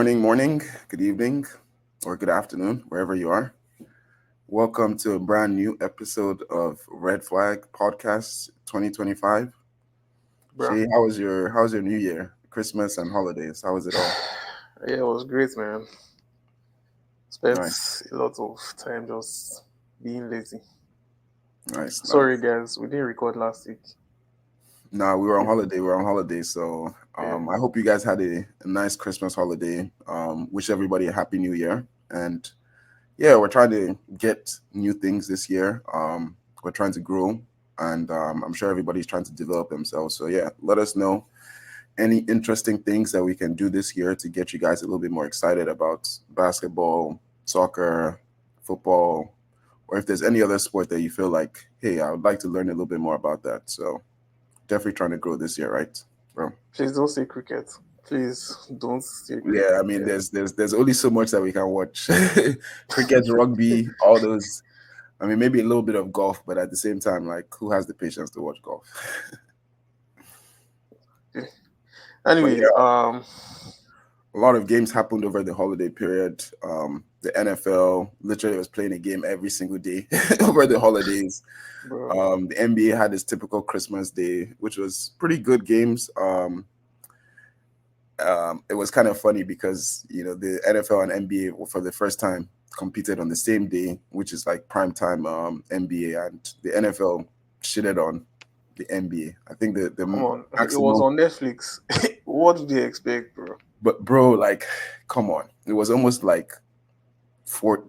Morning, good evening, or good afternoon, wherever you are. Welcome to a brand new episode of Red Flag Podcast 2025. Bro. Shay, how was your New Year, Christmas, and holidays? How was it all? Yeah, it was great, man. Spent Nice, a lot of time just being lazy. Sorry, nice. guys, we didn't record last week. Nah, we were on holiday. We were on holiday, so Yeah, I hope you guys had a nice Christmas holiday. Wish everybody a happy New Year, and yeah, we're trying to get new things this year. We're trying to grow, and I'm sure everybody's trying to develop themselves. So yeah, let us know any interesting things that we can do this year to get you guys a little bit more excited about basketball, soccer, football, or if there's any other sport that you feel like, hey, I would like to learn a little bit more about that. So definitely trying to grow this year, right, bro? please don't say cricket. Please don't say Yeah, I cricket. mean, Yeah, there's only so much that we can watch. Cricket, rugby, all those. I mean, maybe a little bit of golf, but at the same time, like, who has the patience to watch golf? okay. But Anyways, yeah, a lot of games happened over the holiday period. The NFL literally was playing a game every single day over the holidays. bro, The NBA had its typical Christmas day, which was pretty good games. It was kind of funny because the NFL and NBA for the first time competed on the same day, which is like prime time NBA, and the NFL shitted on the NBA. I think the come on. It was maximum, on Netflix. What do they expect, bro? but bro, like, come on, it was almost like four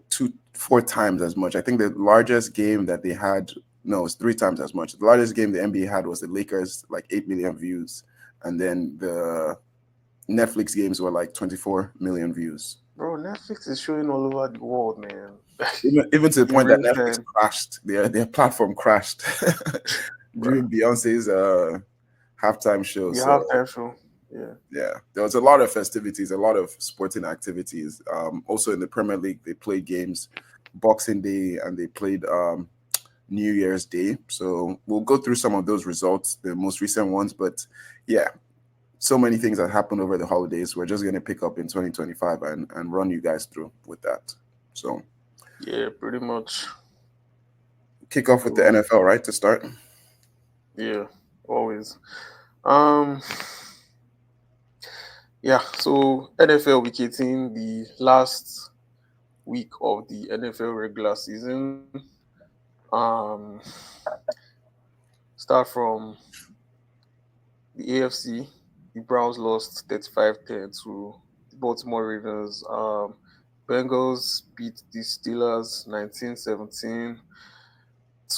times as much. I think the largest game that they had, no, it's three times as much. The largest game the NBA had was the Lakers, like 8 million views, and then the Netflix games were like 24 million views. Bro, Netflix is showing all over the world, man. Even to the In point that real Netflix time, crashed, their platform crashed bro. during Beyonce's halftime show. The So halftime show. Yeah. yeah, there was a lot of festivities, a lot of sporting activities. Also in the Premier League, they played games, Boxing Day, and they played New Year's Day. So we'll go through some of those results, the most recent ones. But yeah, so many things that happened over the holidays. We're just going to pick up in 2025 and run you guys through with that. So Yeah, pretty much. kick off with the So, NFL, right, to start? yeah, always. Um, yeah, so NFL week 18, the last week of the NFL regular season. Um, start from the AFC. The Browns lost 35-10 to the Baltimore Ravens. Bengals beat the Steelers 19-17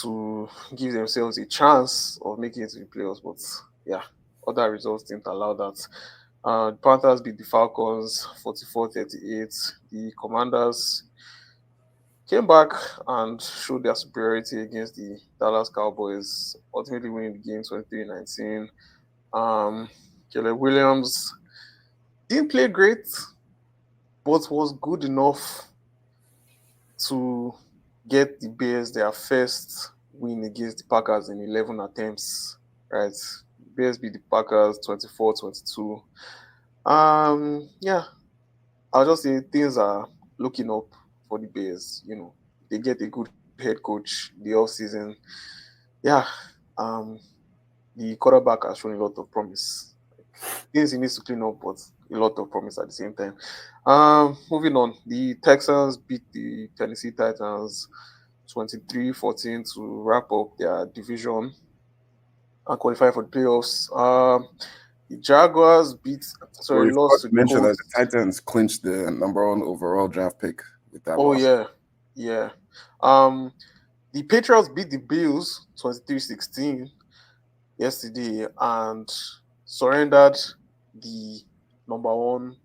to give themselves a chance of making it to the playoffs, but yeah, other results didn't allow that. The Panthers beat the Falcons 44-38. The Commanders came back and showed their superiority against the Dallas Cowboys, ultimately winning the game 23-19. Caleb Williams didn't play great, but was good enough to get the Bears their first win against the Packers in 11 attempts. Right, Bears beat the Packers 24-22. Yeah, I'll just say things are looking up for the Bears. They get a good head coach the off season. Yeah, um, the quarterback has shown a lot of promise. Things he needs to clean up, but a lot of promise at the same time. Moving on, the Texans beat the Tennessee Titans 23-14 to wrap up their division and qualify for the playoffs. The Jaguars But we forgot lost to to the mention that Colts. the Titans clinched the number one overall draft pick with that Oh loss. yeah, yeah. Um, the Patriots beat the Bills 23-16 yesterday and surrendered the number one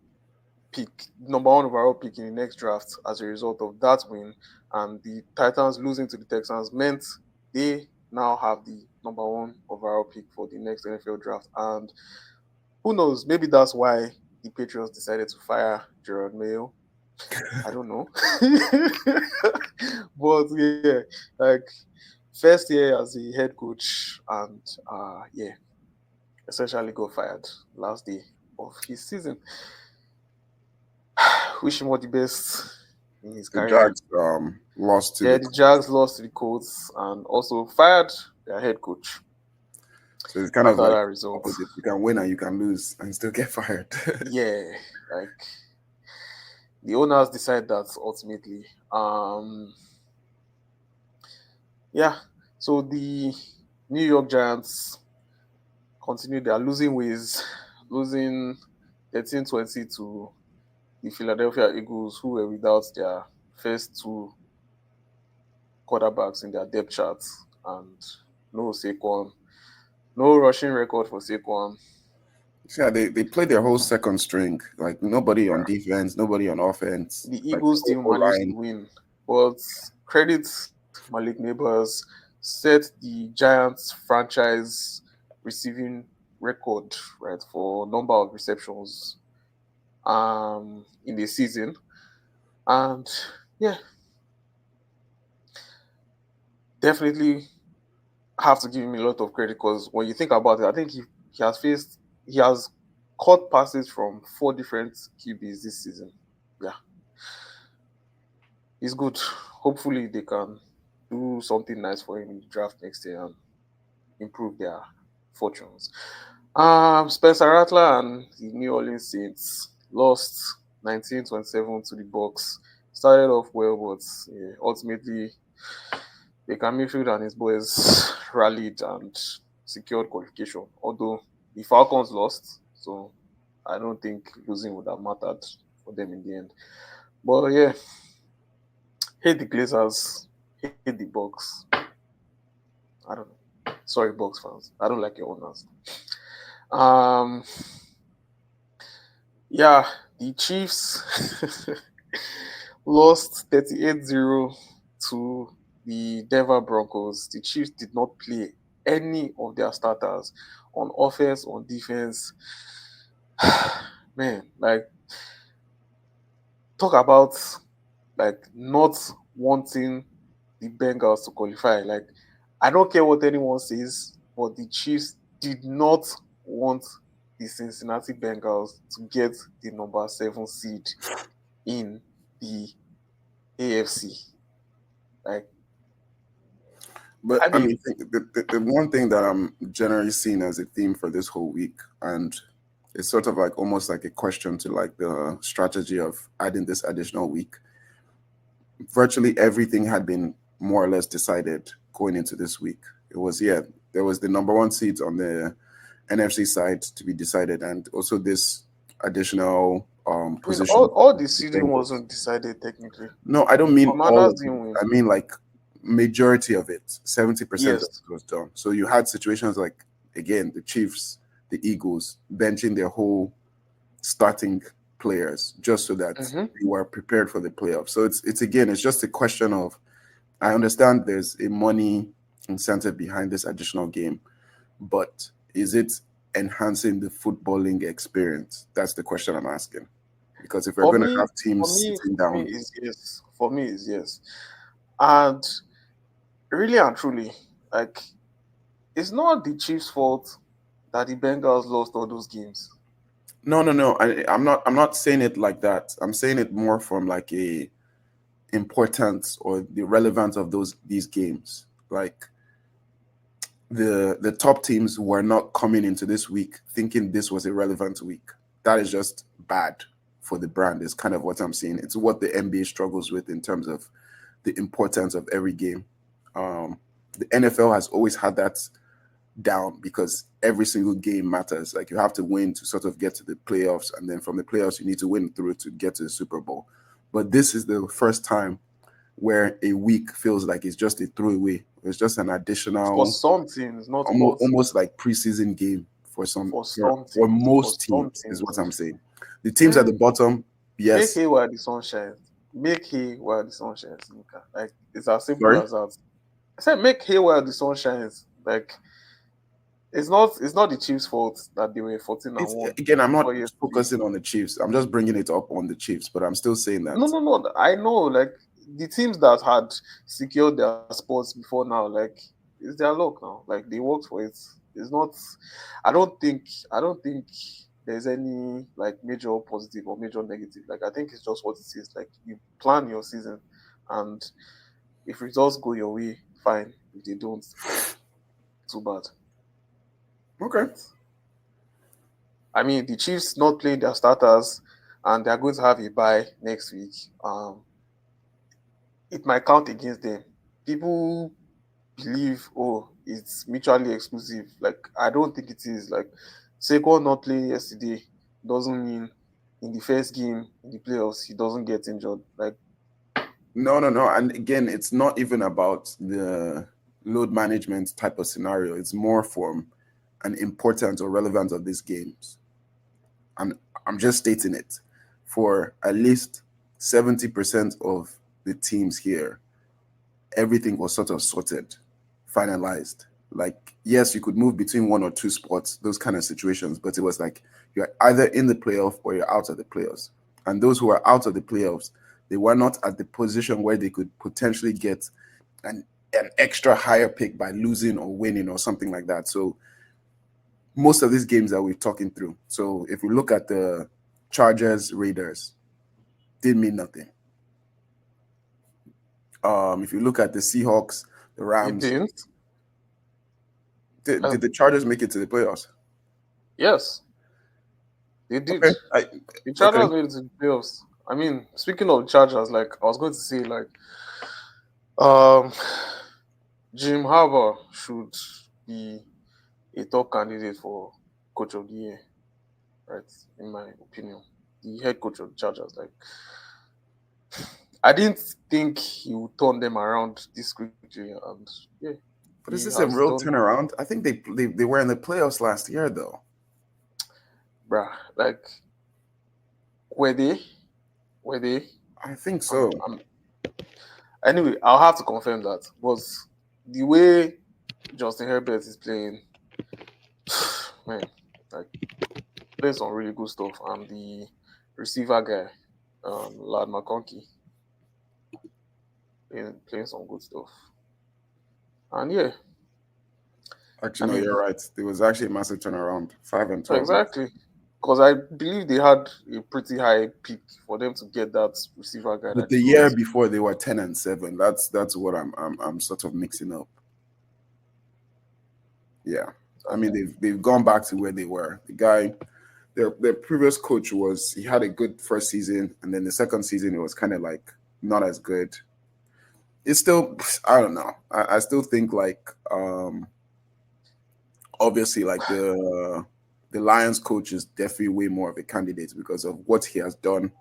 pick, number one overall pick in the next draft as a result of that win. And the Titans losing to the Texans meant they now have the number one overall pick for the next NFL draft. And who knows, maybe that's why the Patriots decided to fire Gerard Mayo. I don't know. But yeah, like first year as a head coach and yeah, essentially got fired last day of his season. Wish him all the best in his The career. Jags lost to Yeah, the the Colts. Jags lost to the Colts and also fired their head coach So it's kind of after like that result. opposite. You can win and you can lose and still get fired. Yeah, like the owners decide that ultimately. Yeah. So the New York Giants continue their losing ways, losing 13-20 to the Philadelphia Eagles, who were without their first two quarterbacks in their depth chart, and no Saquon, no rushing record for Saquon. Yeah, they played their whole second string. Like nobody on Yeah. defense, nobody on offense. The Like the Eagles whole still whole managed to line. win, but credit Malik Neighbors set the Giants franchise receiving record, right, for number of receptions in the season. And yeah, definitely have to give him a lot of credit because when you think about it, I think he has caught passes from four different QBs this season. Yeah, he's good. Hopefully they can do something nice for him in the draft next year and improve their fortunes. Spencer Rattler and the New Orleans Saints lost 19-27 to the Bucks. Started off well, but yeah, ultimately Baker Mayfield and his boys rallied and secured qualification. Although the Falcons lost, so I don't think losing would have mattered for them in the end. But yeah, hate the Glazers, hate the Bucks. I don't know. Sorry, Bucks fans. I don't like your owners. Um, yeah, the Chiefs lost 38-0 to the Denver Broncos. The Chiefs did not play any of their starters on offense, on defense. Man, like talk about like not wanting the Bengals to qualify. Like I don't care what anyone says, but the Chiefs did not want the Cincinnati Bengals to get the number 7 seed in the AFC. Like, But I I mean, mean, the one thing that I'm generally seeing as a theme for this whole week, and it's sort of like almost like a question to like the strategy of adding this additional week. Virtually everything had been more or less decided going into this week. It was, yeah, there was the number one seed on the NFC side to be decided, and also this additional I mean, position for all the the seeding Bengals. wasn't decided technically. No, I don't mean all Commanders of it. didn't win. I mean like majority of it. 70% of Yes. it was done. So you had situations like again the Chiefs, the Eagles benching their whole starting players just so that Mm-hmm. they were prepared for the playoffs. So it's again it's just a question of I understand there's a money incentive behind this additional game, but is it enhancing the footballing experience? That's the question I'm asking. Because if we're For going to me, have teams sitting for me down, is yes. For me is yes. And really and truly, like it's not the Chiefs' fault that the Bengals lost all those games. no, no, no. I'm not saying it like that. I'm saying it more from like a importance or the relevance of these games. Like the top teams were not coming into this week thinking this was a relevant week. That is just bad for the brand. Is kind of what I'm saying. It's what the NBA struggles with in terms of the importance of every game. The NFL has always had that down because every single game matters. Like you have to win to sort of get to the playoffs, and then from the playoffs you need to win through to get to the Super Bowl. But this is the first time where a week feels like it's just a throwaway. It's just an For additional, some teams, not all almost teams. like preseason game for some For some for teams. For most some teams is teams. what I'm saying. The teams at the Man, bottom, make yes. hay while the sun shines. Make hay while the sun shines, Nika. Like it's as simple Sorry, as that. I said make hay while the sun shines. Like it's not the Chiefs' fault that they were 14 and it's 1 again. I'm not before yesterday. focusing on the Chiefs. I'm just bringing it up on the Chiefs, but I'm still saying No, that. no, no. I know, like the teams that had secured their spots before now, like it's their luck now. Like they worked for it. It's not. I don't think. I don't think. there's any like major positive or major negative. Like I think it's just what it is. Like you plan your season, and if results go your way, fine. If they don't, too bad. Okay. Right. I mean, the Chiefs not playing their starters, and they're going to have a bye next week. It might count against them. People believe, oh, it's mutually exclusive. Like I don't think it is. Like Saquon not playing yesterday doesn't mean in the first game in the playoffs he doesn't get injured. Like No, no, no. And again, it's not even about the load management type of scenario. It's more from an importance or relevance of these games. I'm I'm just stating it. For at least 70% of the teams here, everything was sort of sorted, finalized. Like, yes, you could move between one or two spots, those kind of situations, but it was like you're either in the playoff or you're out of the playoffs. And those who are out of the playoffs, they were not at the position where they could potentially get an an extra higher pick by losing or winning or something like that. So most of these games that we're talking through. So if we look at the Chargers, Raiders, didn't mean nothing. If you look at the Seahawks, the it Rams, didn't. did Um, the Chargers make it to the playoffs? yes, they did. Okay, The okay. Chargers made it to the playoffs. I mean, speaking of Chargers, like I was going to say, like um, Jim Harbaugh should be a top candidate for coach of the year, right? In my opinion, the head coach of the Chargers. Like I didn't think he would turn them around this quickly, and yeah, But is he this a has real done, turnaround? I think they were in the playoffs last year though. bruh. Like were they? Were they? I think I'm, so. I'm. Anyway, I'll have to confirm that. But the way Justin Herbert is playing, man, like playing some really good stuff, and the receiver guy, Lad McConkey, playing some good stuff. And yeah, I Actually, no, mean, you're right. There was actually a massive turnaround. 5-12. exactly. Because I believe they had a pretty high peak for them to get that receiver guy But that the they year got. before they were 10-7. That's what I'm sort of mixing up. Yeah. I mean they've gone back to where they were. The guy, their previous coach was he had a good first season, and then the second season it was kind of like not as good. It's still I don't know. I still think like obviously like the Lions coach is definitely way more of a candidate because of what he has done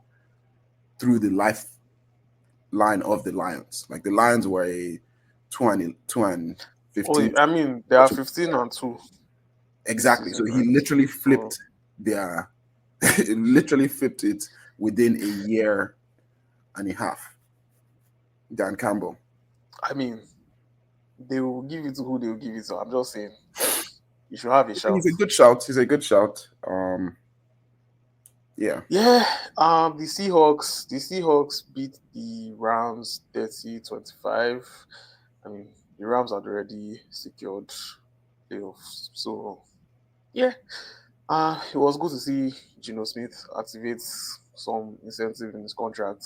through the lifeline of the Lions. Like the Lions were a 2 and 15 Oh, I mean, they are 15-2 this exactly. So season, he right? literally So, flipped their literally flipped it within a year and a half. Dan Campbell. I mean, they will give it to who they will give it to. I'm just saying, like, you should have a He's shout. a good shout. He's a good shout. Yeah. Yeah, the Seahawks beat the Rams 30-25. I mean, the Rams had already secured playoffs. So, yeah, it was good to see Geno Smith activate some incentive in his contract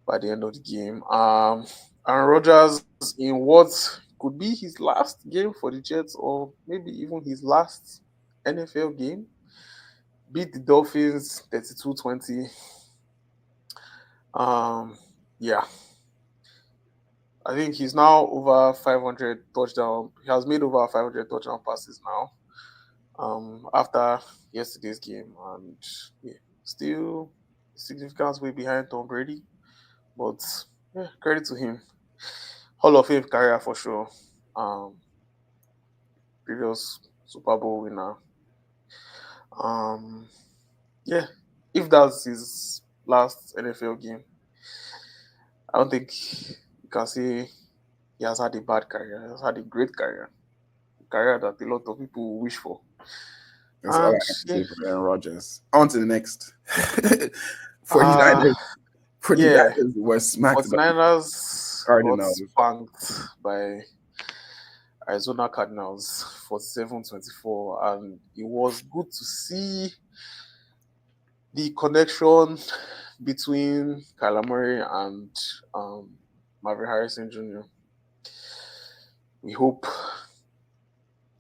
by the end of the game. Aaron Rodgers in what could be his last game for the Jets, or maybe even his last NFL game, beat the Dolphins 32-20. Um, yeah, I think he's now over 500 touchdown. He has made over 500 touchdown passes now. After yesterday's game, and yeah, still significant way behind Tom Brady, but yeah, credit to him. Hall of Fame career for sure. Um, Previous Super Bowl winner. Um, yeah, if that's his last NFL game, I don't think you can say he has had a bad career. He has had a great career, a career that a lot of people wish for. That's all I And have to yeah, say for Aaron Rodgers. On to the next. uh, 49ers. yeah, 49ers were smacked by the 49ers got Cardinals. spanked by. Arizona Cardinals 47-24, and it was good to see the connection between Kyler Murray and um, Marvin Harrison Jr. We hope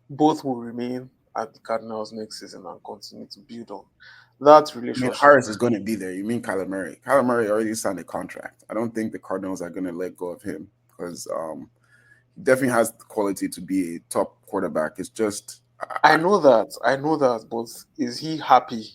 both will remain at the Cardinals next season and continue to build on that I mean, relationship. Harris is going to be there. You mean Kyler Murray? Kyler Murray already signed a contract. I don't think the Cardinals are going to let go of him because he definitely has the quality to be a top quarterback. It's just, I know that, but is he happy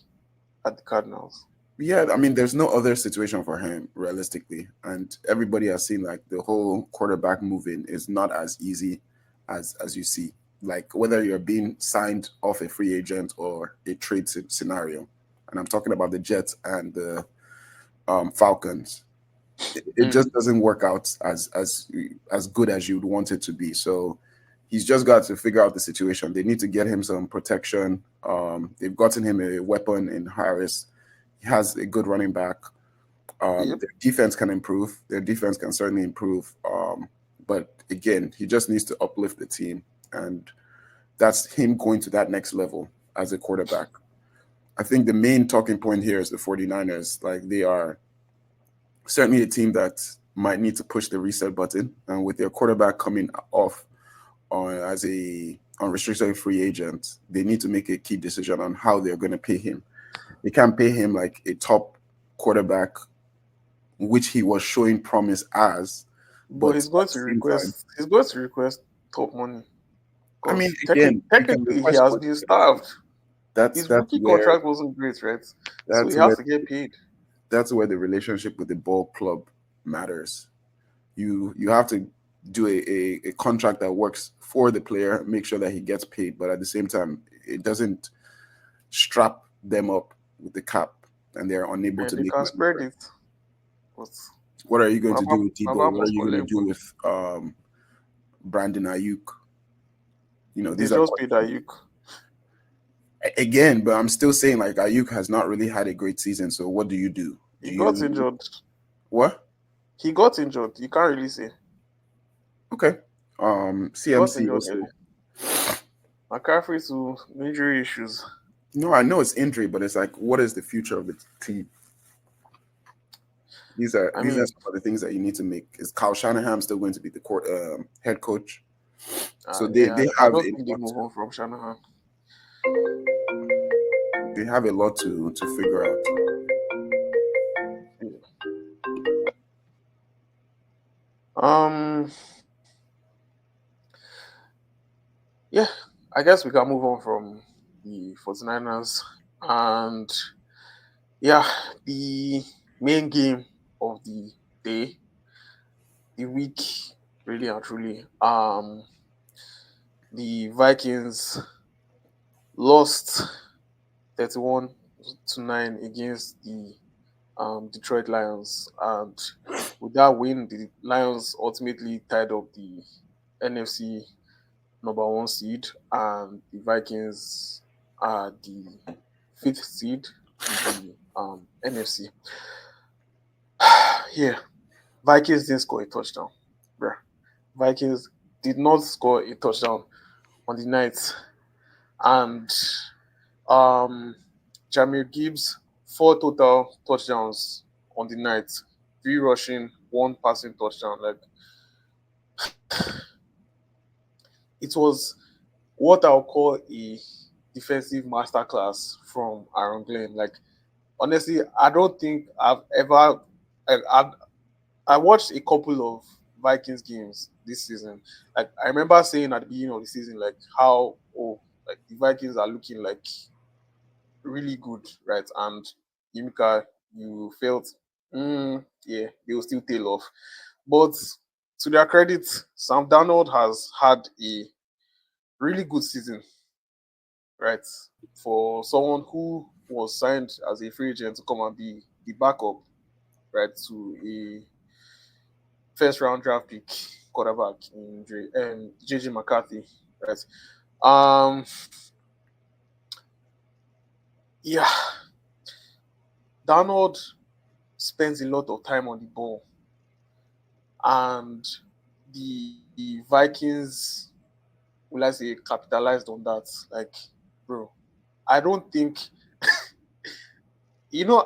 at the Cardinals? yeah, I mean, there's no other situation for him realistically, and everybody has seen like the whole quarterback moving is not as easy as you see. Like whether you're being signed off a free agent or a trade scenario, and I'm talking about the Jets and the Falcons. It Mm. just doesn't work out as good as you'd want it to be. So he's just got to figure out the situation. They need to get him some protection. They've gotten him a weapon in Harris. He has a good running back. Yep. Their defense can improve. Their defense can certainly improve. But again, he just needs to uplift the team, and that's him going to that next level as a quarterback. I think the main talking point here is the 49ers. Like they are certainly a team that might need to push the reset button. And with their quarterback coming off on as a unrestricted free agent, they need to make a key decision on how they're going to pay him. They can't pay him like a top quarterback, which he was showing promise as, But but at the same time, he's going to request top money I mean, because again, you can technically he request has what been starved. that's His that's rookie where contract wasn't great, right? So that's he where has to get paid. that's where the relationship with the ball club matters. You have to do a contract that works for the player, make sure that he gets paid, but at the same time, it doesn't strap them up with the cap and they're unable And to they make can money. spread it. But What are you going to do with Baba Debo? What are must you going to collect do money. with Brandon Ayuk? They These are just paid questions. Ayuk. Again, but I'm still saying like Ayuk has not really had a great season. So what do you do? He Do got you injured. what? He got injured. You can't really say. Okay. He got CMC injured also. early. McCaffrey to injury issues. No, I know it's injury, but it's like, what is the future of the team? I These are mean, some of the things that you need to make. Is Kyle Shanahan still going to be the head coach? So yeah, they I have don't a think they lot move on from Shanahan. they have a lot to figure out. Yeah. Um, yeah, I guess we can move on from the 49ers. And yeah, the main game of the day, the week, really and truly. The Vikings lost 31-9 against the Detroit Lions, and with that win, the Lions ultimately tied up the NFC number one seed, and the Vikings are the fifth seed in the NFC. Yeah, Vikings didn't score a touchdown, bruh. Vikings did not score a touchdown on the night, and um, Jameer Gibbs 4 total touchdowns on the night, 3 rushing, 1 passing touchdown. Like it was what I'll call a defensive masterclass from Aaron Glenn. Like honestly, I don't think I've ever I've I watched a couple of Vikings games this season. Like I remember saying at the beginning of the season, like how like the Vikings are looking like really good, right? And Yimika, you felt, yeah, they will still tail off. But to their credit, Sam Darnold has had a really good season, right? For someone who was signed as a free agent to come and be the backup, right, to a first round draft pick quarterback in JJ McCarthy, right? Um, yeah, Darnold spends a lot of time on the ball, and the Vikings. will I say, capitalized on that. Like, bro, I don't think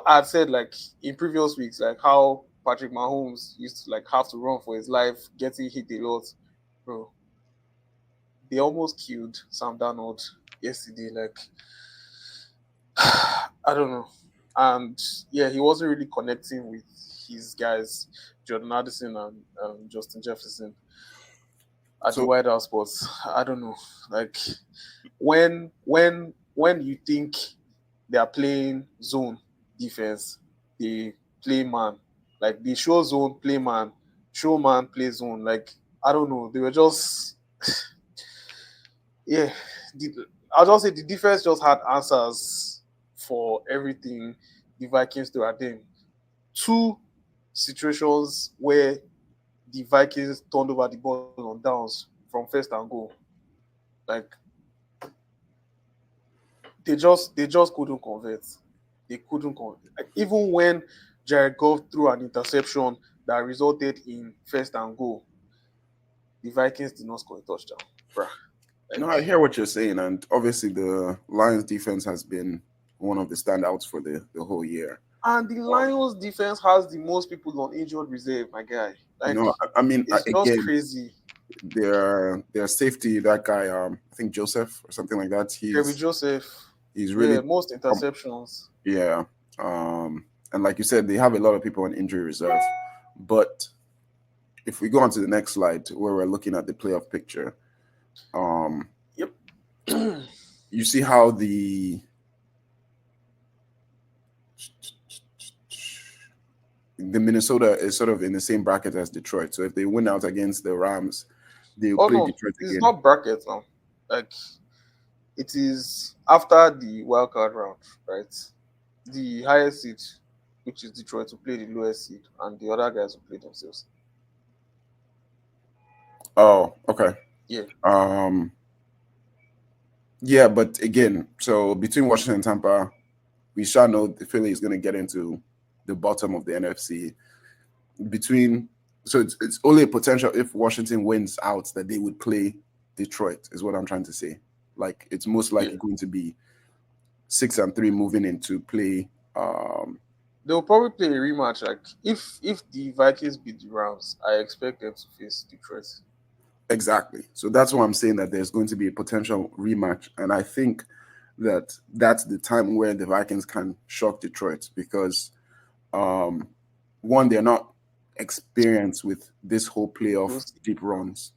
I said like in previous weeks, like how Patrick Mahomes used to like have to run for his life, getting hit a lot. Bro, they almost killed Sam Darnold yesterday. Like, I don't know. And yeah, he wasn't really connecting with his guys, Jordan Addison and Justin Jefferson at the So White House. But I don't know. Like, when you think they are playing zone defense, they play man. Like they show zone, play man, show man, play zone. Like I don't know. They were just yeah. I'll just say the defense just had answers for everything the Vikings threw at them. Two situations where the Vikings turned over the ball on downs from first and goal. Like they just couldn't convert. They couldn't convert. Like, even when Jared Goff threw an interception that resulted in first and goal, the Vikings did not score a touchdown. Bruh. no, Like, I hear what you're saying, and obviously the Lions defense has been one of the standouts for the whole year. and the Um, Lions defense has the most people on injured reserve, my guy. Like, I mean, it's just again, crazy. their safety, that guy, I think Joseph or something like that. Trevor Joseph, He's yeah, really, most um, interceptions. yeah. And like you said, they have a lot of people on injury reserve. But if we go on to the next slide, where we're looking at the playoff picture, um, Yep. you see how the Minnesota is sort of in the same bracket as Detroit. So if they win out against the Rams, they'll Oh play no, Detroit it's again. not bracket now. Like, it is after the wild card round, right? The highest seed, which is Detroit, will play the lowest seed, and the other guys will play themselves. Oh, okay. Yeah, Um, yeah, but again, so between Washington and Tampa, we shall know the Philly is going to get into the bottom of the NFC. Between, so it's only a potential if Washington wins out that they would play Detroit, is what I'm trying to say. Like it's most yeah. likely going to be 6-3 moving into play. They'll probably play a rematch. Like, if the Vikings beat the Rams, I expect them to face Detroit. Exactly. So that's why I'm saying that there's going to be a potential rematch, and I think that that's the time where the Vikings can shock Detroit because um, one, they're not experienced with this whole We'll playoff see. deep runs.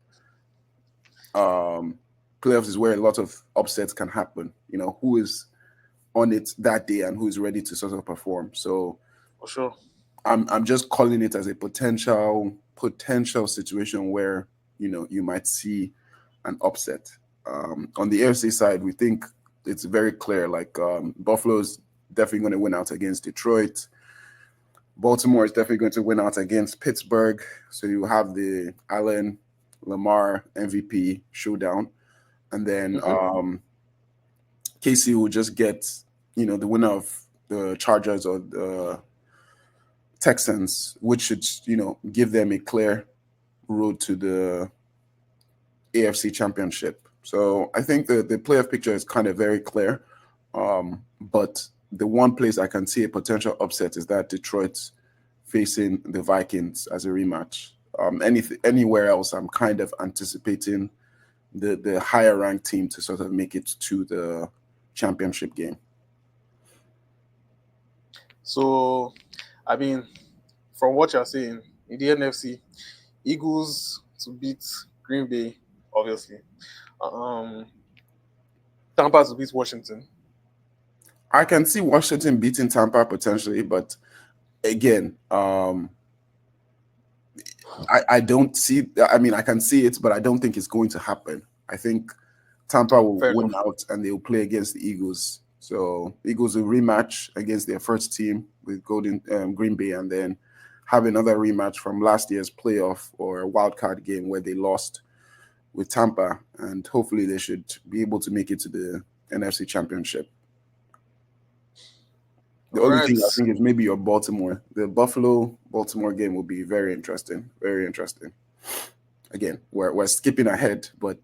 Um, Playoffs is where a lot of upsets can happen. You know, who is on it that day and who is ready to sort of perform. So For sure. I'm just calling it as a potential situation where you might see an upset. On the AFC side, we think it's very clear. Like Buffalo's definitely going to win out against Detroit. Baltimore is definitely going to win out against Pittsburgh. So you have the Allen Lamar MVP showdown, and then Hmm. KC will just get the winner of the Chargers or the Texans, which should give them a clear road to the AFC Championship. So I think the playoff picture is kind of very clear. But the one place I can see a potential upset is that Detroit's facing the Vikings as a rematch. Anywhere else, I'm kind of anticipating the higher ranked team to sort of make it to the championship game. So, I mean, from what you're saying, in the NFC, Eagles to beat Green Bay, obviously. Um, Tampa to beat Washington. I can see Washington beating Tampa potentially, but again, I don't see. I mean, I can see it, but I don't think it's going to happen. I think Tampa will Fair win enough. out and they will play against the Eagles. So Eagles will rematch against their first team with Golden Green Bay, and then have another rematch from last year's playoff or wild card game where they lost with Tampa, and hopefully they should be able to make it to the NFC Championship. The All only right. thing I think is maybe your Baltimore, the Buffalo Baltimore game will be very interesting, very interesting. again, we're skipping ahead, but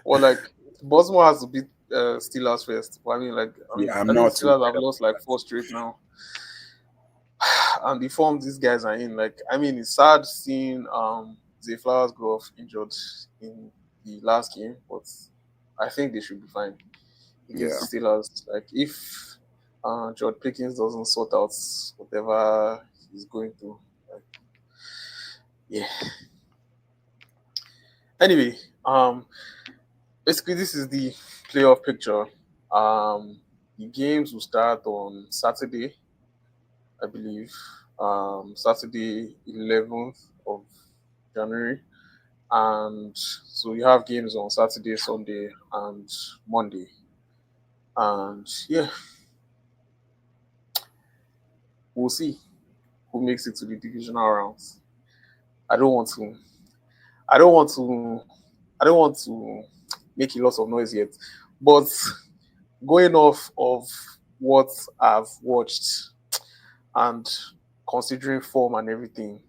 Or like Baltimore has to beat Steelers first. But yeah, I'm I think not too Steelers have worried about lost like four straight now, and the form these guys are in. It's sad seeing Zay Flowers go off injured in the last game, but I think they should be fine that. Yeah, against the Steelers. Like if George Pickens doesn't sort out whatever he's going through, like yeah. Anyway, um, basically this is the playoff picture. The games will start on Saturday, I believe. Saturday 11th of January. And so you have games on Saturday, Sunday, and Monday. And yeah, we'll see who makes it to the divisional rounds. I don't want to I don't want to I don't want to make a lot of noise yet. But going off of what I've watched and considering form and everything,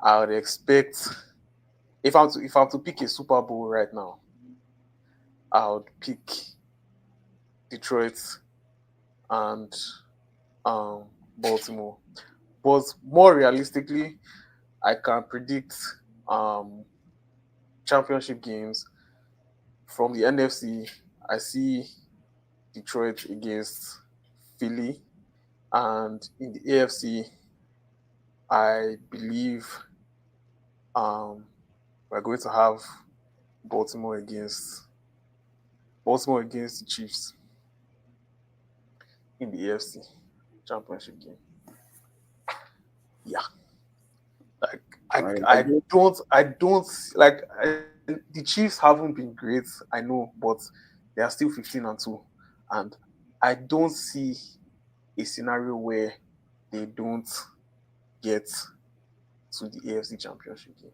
I would expect if I'm to pick a Super Bowl right now, I would pick Detroit and Baltimore. But more realistically, I can predict um, championship games from the NFC. I see Detroit against Philly, and in the AFC, I believe um, we're going to have Baltimore against Baltimore against the Chiefs in the AFC championship game. Yeah, like I agree. I don't the Chiefs haven't been great. I know, but they are still 15-2, and I don't see a scenario where they don't get to the AFC championship game,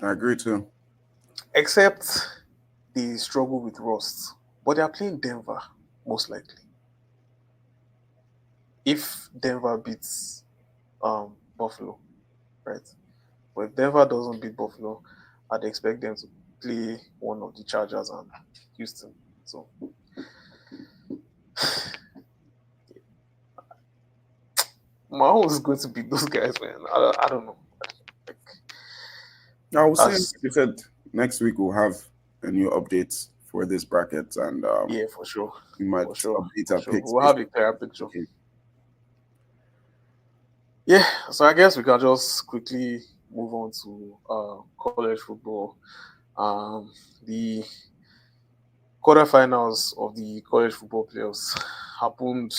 I agree too. except they struggle with rust. But they are playing Denver most likely. If Denver beats Buffalo, right? But if Denver doesn't beat Buffalo, I'd expect them to play one of the Chargers and Houston. So Mahomes is going to beat those guys, man. I don't know. Like, I will see. Like that's you said, next week we'll have a new update for this bracket, and yeah, for sure, we might for sure, update for our sure. picks We'll based have a on clearer picture. the game. Yeah, so I guess we can just quickly move on to college football. The quarterfinals of the college football playoffs happened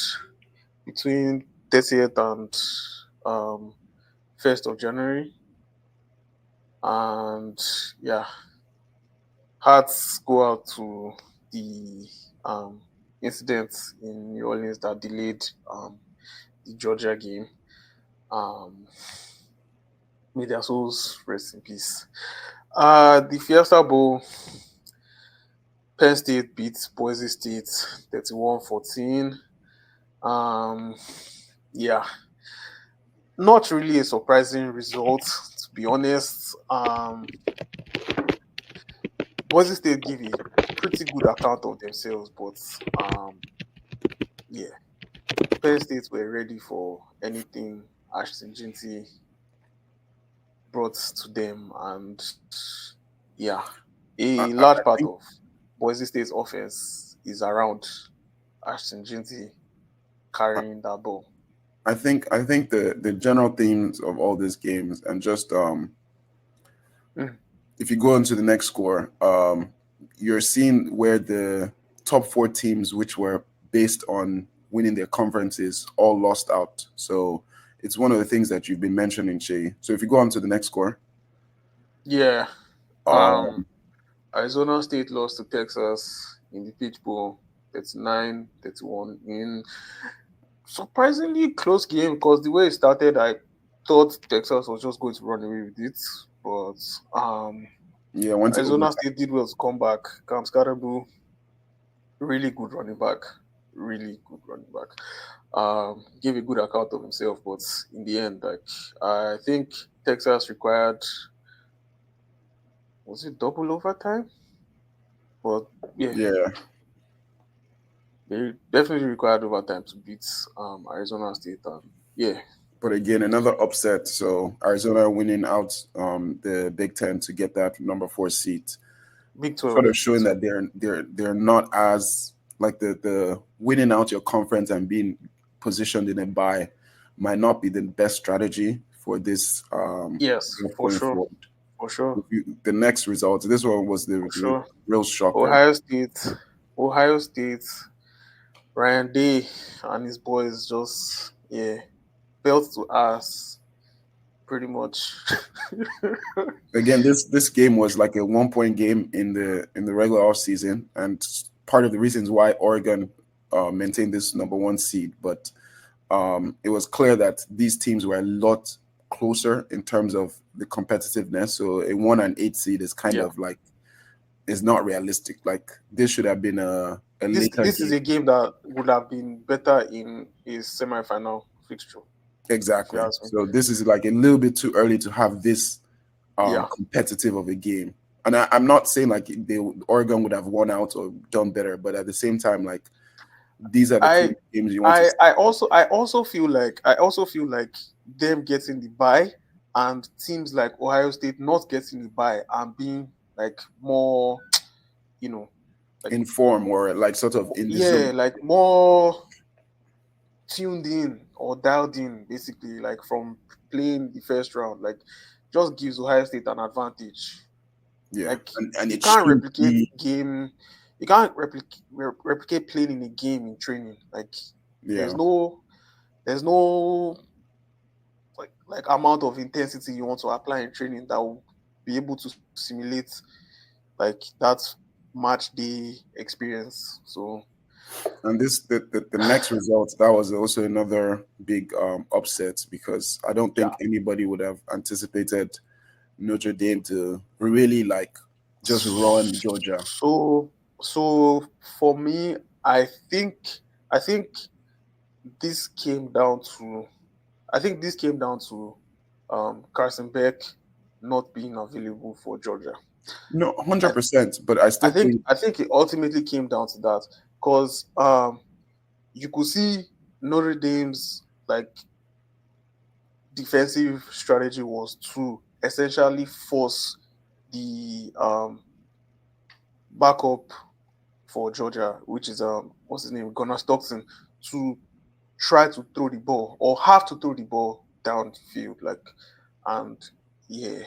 between 30th and um, 1st of January. And yeah, hearts go out to the um, incident in New Orleans that delayed the Georgia game. Um, may their souls rest in peace. The Fiesta Bowl, Penn State beats Boise State 31-14. Um, yeah, not really a surprising result, to be honest. Boise State give a pretty good account of themselves, but yeah, Penn State were ready for anything Ashton Jinty brought to them, and yeah, a large I part think of Boise State's offense is around Ashton Jinty carrying that ball. I think the general themes of all these games, and just Mm. if you go into the next score, you're seeing where the top four teams, which were based on winning their conferences, all lost out. So it's one of the things that you've been mentioning, Shay. So if you go on to the next score, Yeah, um, um, Arizona State lost to Texas in the Peach Bowl 39-31 in surprisingly close game because the way it started, I thought Texas was just going to run away with it. But yeah, I went to Arizona overtime. State did well to come back. Cam Scatterbull, really good running back. Really good running back. Gave a good account of himself, but in the end, like I think Texas required Was it double overtime? But yeah, Yeah, they definitely required overtime to beat Arizona State. And yeah, but again, another upset. So Arizona winning out the Big Ten to get that number 4 seat, Big sort 12, of Big showing 12. that they're not as like the winning out your conference and being positioned in a bye might not be the best strategy for this Yes, for going sure, forward. for sure, The next results. This one was for the sure. real shocker. Ohio State, Ohio State, Ryan Day and his boys just belt to ass pretty much. Again, this game was like a 1 point game in the regular off season, and part of the reasons why Oregon maintained this number 1 seed. But it was clear that these teams were a lot closer in terms of the competitiveness. So a 1 and 8 seed is kind Yeah, of like is not realistic. Like this should have been a later this is game. a game that would have been better in a semi-final fixture, if you Exactly. ask me. So this is like a little bit too early to have this Yeah, competitive of a game. And I'm not saying like Oregon would have won out or done better, but at the same time, like these are the kind I of games you want to see. I also feel like them getting the bye and teams like Ohio State not getting the bye and being like more, you know, like In form or like sort of in the yeah, zone. like more tuned in or dialed in basically like from playing the first round, like just gives Ohio State an advantage. Yeah. Like And you it can't should replicate be, game, you can't replicate playing in a game in training. Like there's yeah. no there's no like amount of intensity you want to apply in training that will be able to simulate like that match day experience. So And this the next result, that was also another big upset because I don't yeah. think anybody would have anticipated Notre Dame to really like just run Georgia. So for me, I think I think this came down to this came down to Carson Beck not being available for Georgia. No, I, 100%. But I still think, I think it ultimately came down to that because you could see Notre Dame's like defensive strategy was to essentially force the backup for Georgia, which is what's his name, Gunnar Stockton, to try to throw the ball or have to throw the ball down the field, like, and yeah,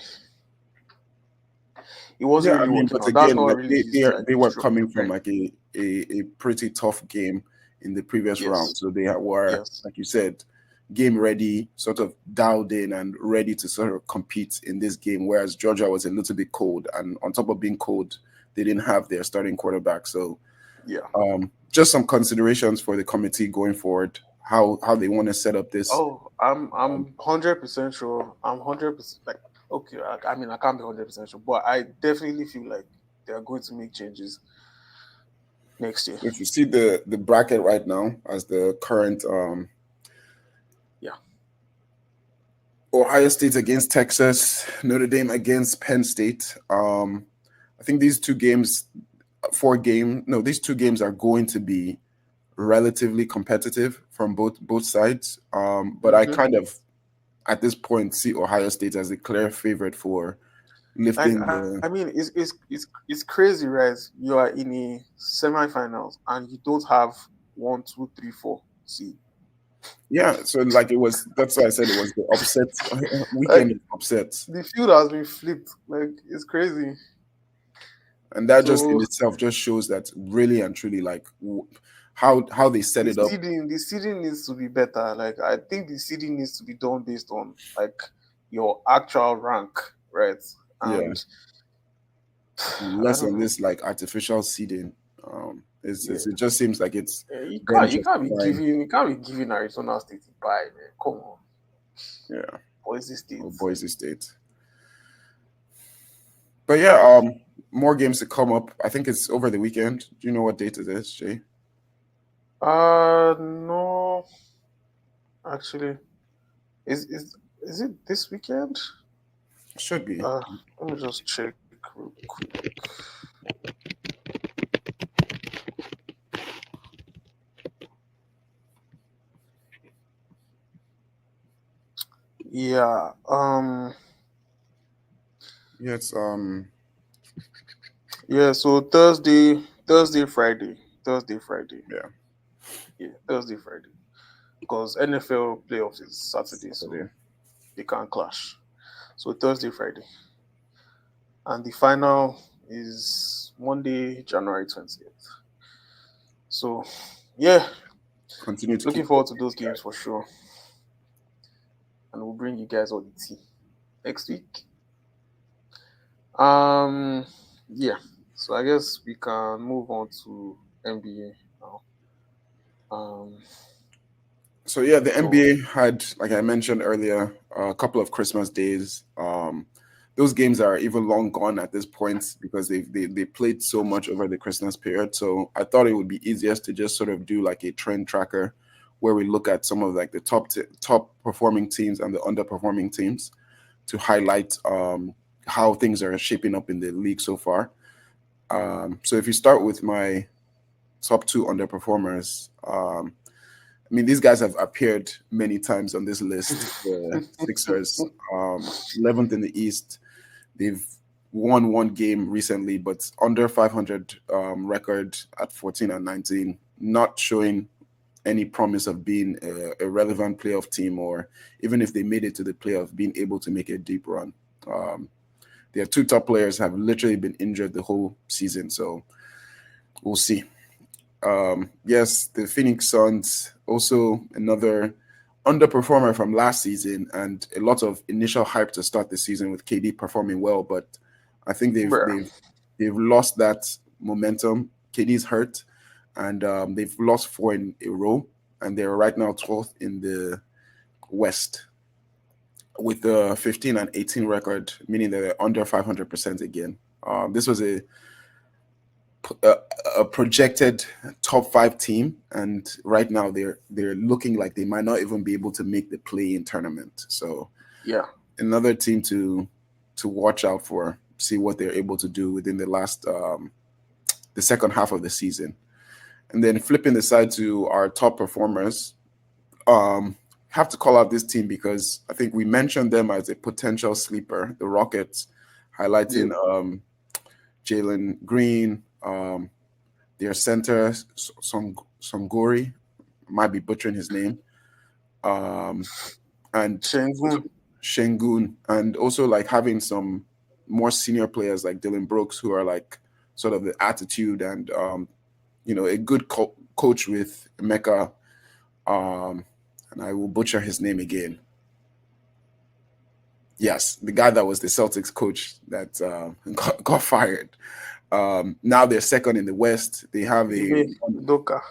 it wasn't yeah, I really mean, working but out. That's again, not like really his like they were coming from strength. like a pretty tough game in the previous round. Yes, So they were, yes, like you said, game ready, sort of dialed in and ready to sort of compete in this game. Whereas Georgia was a little bit cold, and on top of being cold, they didn't have their starting quarterback. So yeah. just some considerations for the committee going forward, how they want to set up this. Oh, I'm 100% sure. I'm 100% like okay. I mean, I can't be 100% sure, but I definitely feel like they are going to make changes next year. If you see the bracket right now as the current Yeah, Ohio State against Texas, Notre Dame against Penn State. I think these two games, these two games are going to be relatively competitive from both sides. But I hmm kind of at this point see Ohio State as a clear favorite for like lifting the. I mean, it's crazy, right? You are in a semifinals and you don't have one, two, three, four seed. Yeah, so like it was. That's why I said it was the upset Like weekend of upsets, the field has been flipped. Like it's crazy. and that just in So itself just shows that really and truly like how they set it up. the seeding needs to be better. Like I think the seeding needs to be done based on like your actual rank, right? Yeah, And I less don't on know. this like artificial seeding. It just seems like it's them You can't be justifying. giving Arizona State a bye, man. Come on, Yeah, Boise State. or Boise State. But yeah, more games to come up. I think it's over the weekend. Do you know what date it is, Jay? No, actually, is is it this weekend? Should be. Let me just check. real quick. Yeah. Yeah, it's Yeah. So Thursday, Friday. yeah, Yeah, Thursday, Friday. Because NFL playoffs is Saturday, so Saturday. they can't clash. So Thursday, Friday, and the final is Monday, January 20th. So, yeah, Continue to looking keep forward up to with those you games guys. for sure, and we'll bring you guys all the tea next week. Um, yeah. So I guess we can move on to NBA now. Um, So yeah, the so NBA had, like I mentioned earlier, a couple of Christmas days. Those games are even long gone at this point because they played so much over the Christmas period. So I thought it would be easiest to just sort of do like a trend tracker, where we look at some of like the top performing teams and the underperforming teams to highlight how things are shaping up in the league so far. So if you start with my top two underperformers. I mean, these guys have appeared many times on this list. The Sixers, 11th in the East. They've won one game recently, but under 500 record at 14 and 19, not showing any promise of being a relevant playoff team, or even if they made it to the playoff, being able to make a deep run. Um, their two top players have literally been injured the whole season, so we'll see. Yes, the Phoenix Suns, also another underperformer from last season, and a lot of initial hype to start the season with KD performing well, but I think bruh. they've lost that momentum. KD's hurt, and they've lost four in a row, and they're right now 12th in the West with the 15 and 18 record, meaning that they're under 500% again. This was a, a projected top five team, and right now they're looking like they might not even be able to make the play-in tournament. So Yeah. another team to watch out for, see what they're able to do within the second half of the season. And then flipping the side to our top performers, have to call out this team because I think we mentioned them as a potential sleeper, the Rockets, Yeah. highlighting Jalen Green, their center Songori, might be butchering his name, um, and also Shengun. Shengun, and also like having some more senior players like Dylan Brooks who are like sort of the attitude and a good coach with Mecca, and I will butcher his name again. Yes, the guy that was the Celtics coach that got fired. Now they're second in the West. They have a Ime Udoka.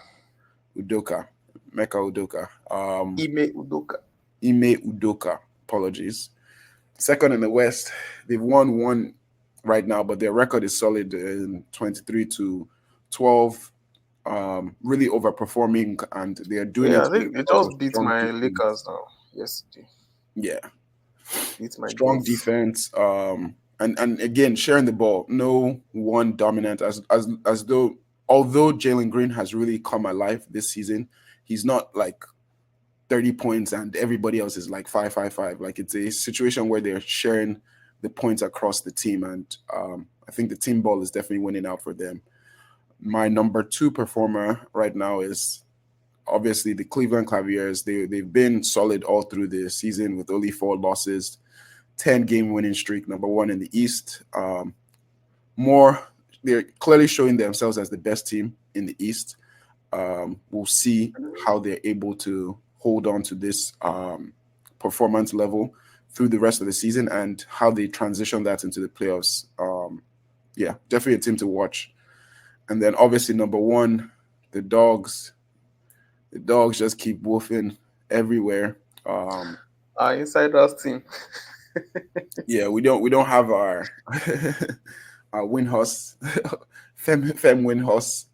Udoka, Mecca Udoka. Ime Udoka. Ime Udoka. Apologies. Second in the West. They've won one right now, but their record is solid in 23 to 12. Really overperforming, and they are doing Yeah, it I with think they a lot of just beat strong my defense. Lakers now yesterday. Yeah, Beat my strong boys. defense. And again sharing the ball. No one dominant as though although Jalen Green has really come alive this season, he's not like 30 points and everybody else is like 5 5 5. Like it's a situation where they're sharing the points across the team, and I think the team ball is definitely winning out for them. My number two performer right now is obviously the Cleveland Cavaliers. They've been solid all through the season with only four losses, 10-game winning streak, number one in the East. More they're clearly showing themselves as the best team in the East. We'll see how they're able to hold on to this performance level through the rest of the season and how they transition that into the playoffs. Yeah, definitely a team to watch. And then obviously number one, the dogs. The dogs just keep woofing everywhere. Our insiders team. Yeah, we don't have our our win horse, fem win horse.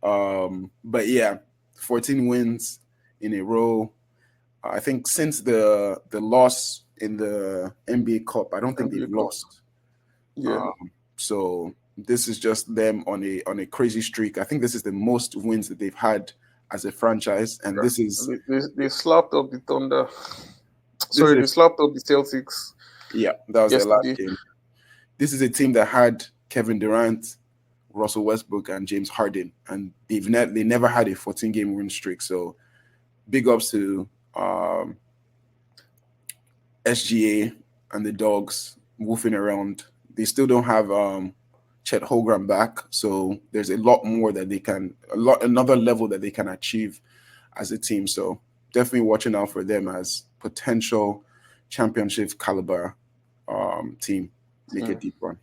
But yeah, 14 wins in a row. I think since the loss in the NBA Cup, I don't think NBA they've Cup. lost. Yeah. So this is just them on a crazy streak. I think this is the most wins that they've had as a franchise, and Yeah. this is They slapped up the Thunder. this Sorry, is they slapped up the Celtics yeah, that was their last yesterday. game. This is a team that had Kevin Durant, Russell Westbrook, and James Harden, and they never had a 14-game win streak. So big ups to SGA and the Dogs woofing around. They still don't have Chet Holmgren back, so there's a lot more that they can, another level that they can achieve as a team. So definitely watching out for them as potential championship caliber team. Make a Hmm, deep run.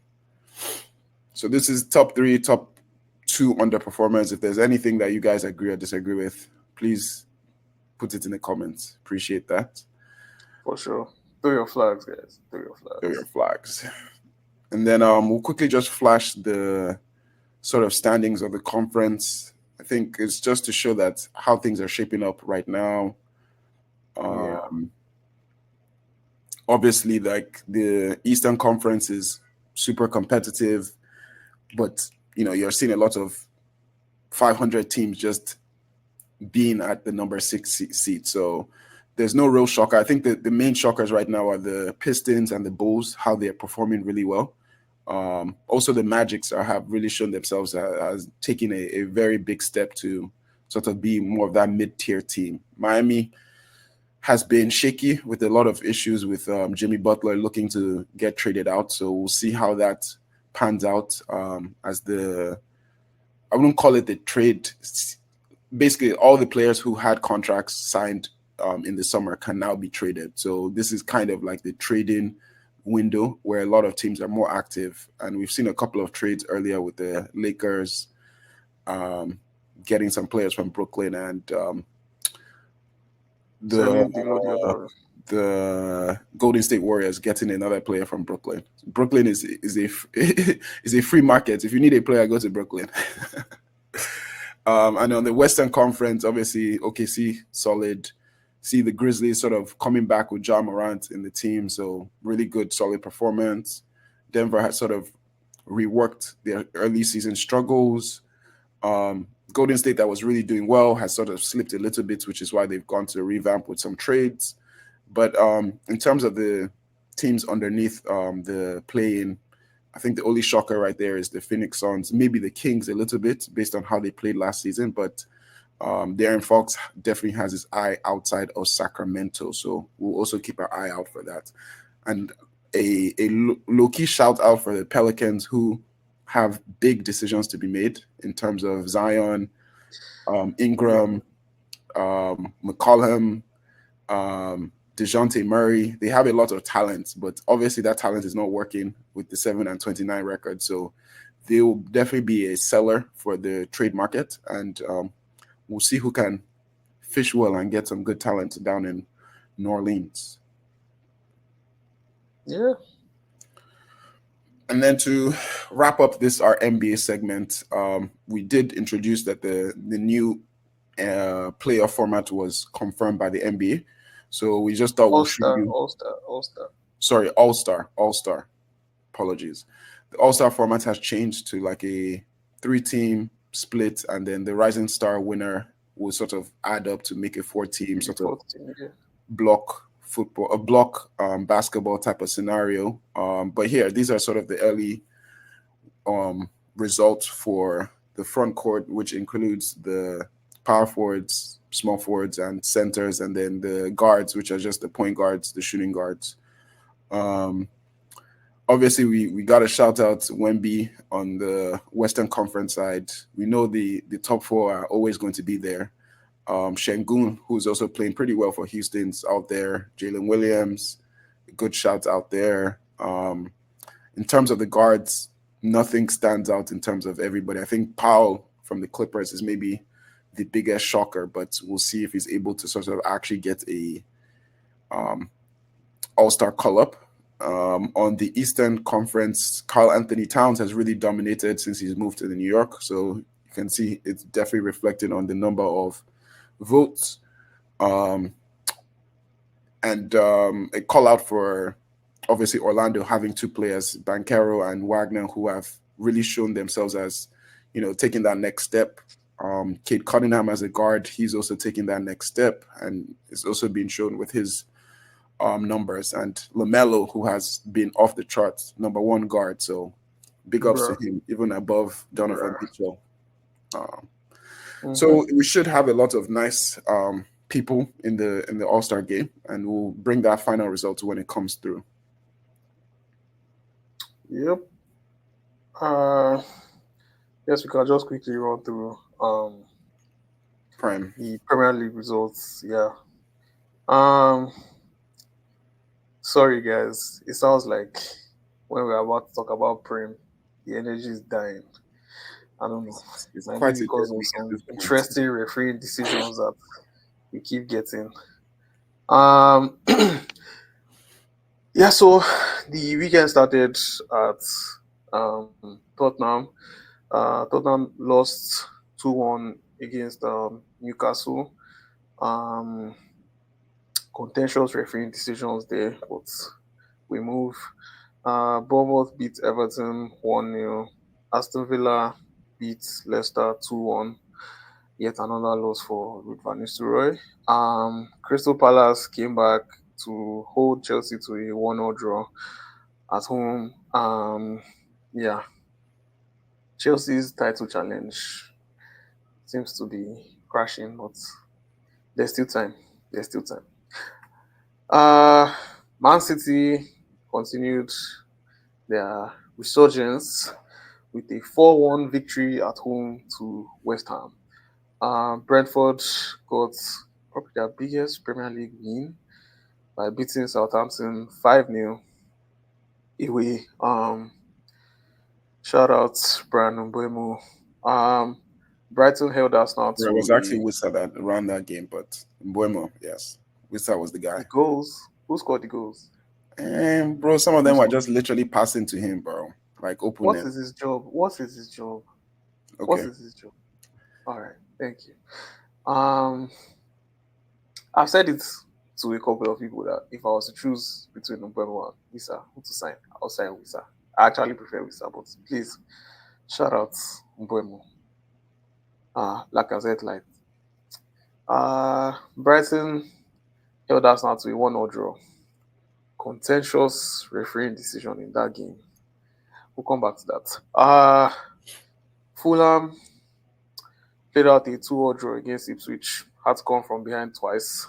So this is top three, top two underperformers. If there's anything that you guys agree or disagree with, please put it in the comments. Appreciate that. for sure. Throw your flags, guys. Throw your Throw your flags. flags. And then we'll quickly just flash the sort of standings of the conference. I think it's just to show that how things are shaping up right now. Yeah. Um, Obviously, like the Eastern Conference is super competitive, but you're seeing a lot of 500 teams just being at the number six seat. So there's no real shocker. I think the main shockers right now are the Pistons and the Bulls, how they're performing really well. Also, the Magics have really shown themselves as taking a very big step to sort of be more of that mid-tier team. Miami has been shaky with a lot of issues with Jimmy Butler looking to get traded out. So we'll see how that pans out as I wouldn't call it the trade. Basically, all the players who had contracts signed in the summer can now be traded. So this is kind of like the trading window where a lot of teams are more active. And we've seen a couple of trades earlier with the Lakers um, getting some players from Brooklyn and the Sending the Golden State Warriors getting another player from Brooklyn. Brooklyn is a is a free market. If you need a player, go to Brooklyn. And on the Western Conference, obviously OKC solid. See the Grizzlies sort of coming back with Ja Morant in the team, so really good, solid performance. Denver has sort of reworked their early season struggles. Golden State, that was really doing well, has sort of slipped a little bit, which is why they've gone to revamp with some trades. But in terms of the teams underneath the play-in, I think the only shocker right there is the Phoenix Suns, maybe the Kings a little bit based on how they played last season. But Darren Fox definitely has his eye outside of Sacramento, so we'll also keep our eye out for that. And a low key shout out for the Pelicans who have big decisions to be made in terms of Zion, Yeah. Ingram, McCollum, DeJounte Murray. They have a lot of talent, but obviously that talent is not working with the 7-29 record. So they will definitely be a seller for the trade market, and we'll see who can fish well and get some good talent down in New Orleans. Yeah. And then to wrap up this our NBA segment, we did introduce that the new playoff format was confirmed by the NBA. So we just thought we'll All show star, you. all star, all star. Sorry, All Star. Apologies. The All Star format has changed to like a three-team split, and then the Rising Star winner will sort of add up to make a four-team The sort of fourth team, yeah. block football, a block basketball type of scenario. But here, these are sort of the early results for the front court, which includes the power forwards, small forwards, and centers, and then the guards, which are just the point guards, the shooting guards. Um, Obviously, we got to shout out Wemby on the Western Conference side. We know the top four are always going to be there. Shengun, who's also playing pretty well for Houston's out there. Jalen Williams, good shout out there. In terms of the guards, nothing stands out in terms of everybody. I think Powell from the Clippers is maybe the biggest shocker, but we'll see if he's able to sort of actually get a all-star call-up. On the Eastern Conference, Carl Anthony Towns has really dominated since he's moved to the New York. So you can see it's definitely reflecting on the number of votes. And a call out for obviously Orlando having two players, Bankero and Wagner, who have really shown themselves as, taking that next step. Kate Cunningham as a guard, he's also taking that next step, and it's also been shown with his numbers. And Lamelo, who has been off the charts, number one guard. So big ups to Bruh. him, even above Donovan Bruh. Mitchell. Um, Mm-hmm. so we should have a lot of nice people in the All Star game, and we'll bring that final result when it comes through. Yep. Yes, we can just quickly run through Prime. the Premier League results. Yeah. Um, Sorry guys, it sounds like when we're about to talk about Prem, the energy is dying. I don't know. It's Might be quite a because dead of week at some this point. interesting refereeing decisions that we keep getting. Um, yeah. So the weekend started at Tottenham. Tottenham lost 2-1 against Newcastle. Um, Contentious refereeing decisions there, but we move. Bournemouth beat Everton 1-0. Aston Villa beat Leicester 2-1. Yet another loss for Ruud van Nistelrooy. Crystal Palace came back to hold Chelsea to a 1-0 draw at home. Yeah, Chelsea's title challenge seems to be crashing, but there's still time. There's still time. Uh, Man City continued their resurgence with a 4-1 victory at home to West Ham. Brentford got probably their biggest Premier League win by beating Southampton 5-0 away. Shout out Brian Mbeumo. Um, Brighton held Arsenal Well, it to was actually Wissa that ran that game, but Mbuemo, yes, Wissa was the the guy. goals. Who scored the goals? And bro, some of Who them were scored? just literally passing to him, bro, like open What net. is his job? What is his job? What Okay, is his job? All right, thank you. Um, I've said it to a couple of people that if I was to choose between Mbeumo and Wisa, who to sign, I'll sign Wisa. I actually prefer Wisa, but please shout out Mbeumo. Like I said, like Brighton held us now to a 1-0 draw. Contentious refereeing decision in that game. We'll come back to that. Fulham played out a 2-0 draw against Ipswich. Had to come from behind twice.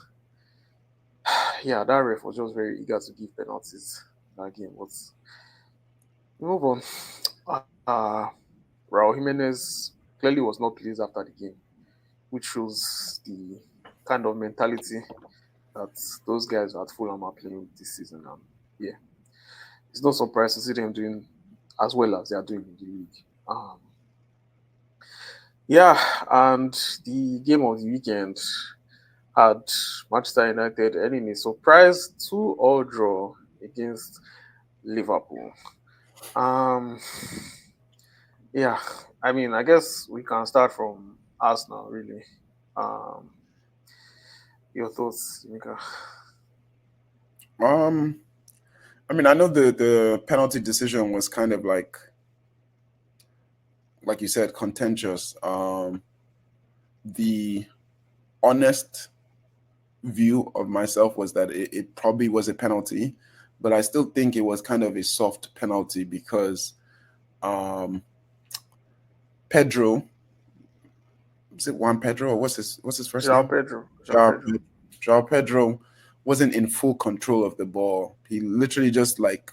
Yeah, that ref was just very eager to give penalties in that game. But move on. Uh, Raul Jimenez clearly was not pleased after the game, which shows the kind of mentality that those guys at Fulham are playing this season. And yeah, it's not surprising to see them doing as well as they are doing in the league. Yeah, and the game of the weekend had Manchester United ending a surprise 2-all draw against Liverpool. Um, yeah, I mean, I guess we can start from Arsenal, really. Um, your thoughts, Mika? um, I mean, I know the penalty decision was kind of like you said, contentious. The honest view of myself was that it probably was a penalty, but I still think it was kind of a soft penalty because um, Pedro, is it Juan Pedro or what's his first João name? Pedro. João Joao, Pedro. Joao Pedro wasn't in full control of the ball. He literally just like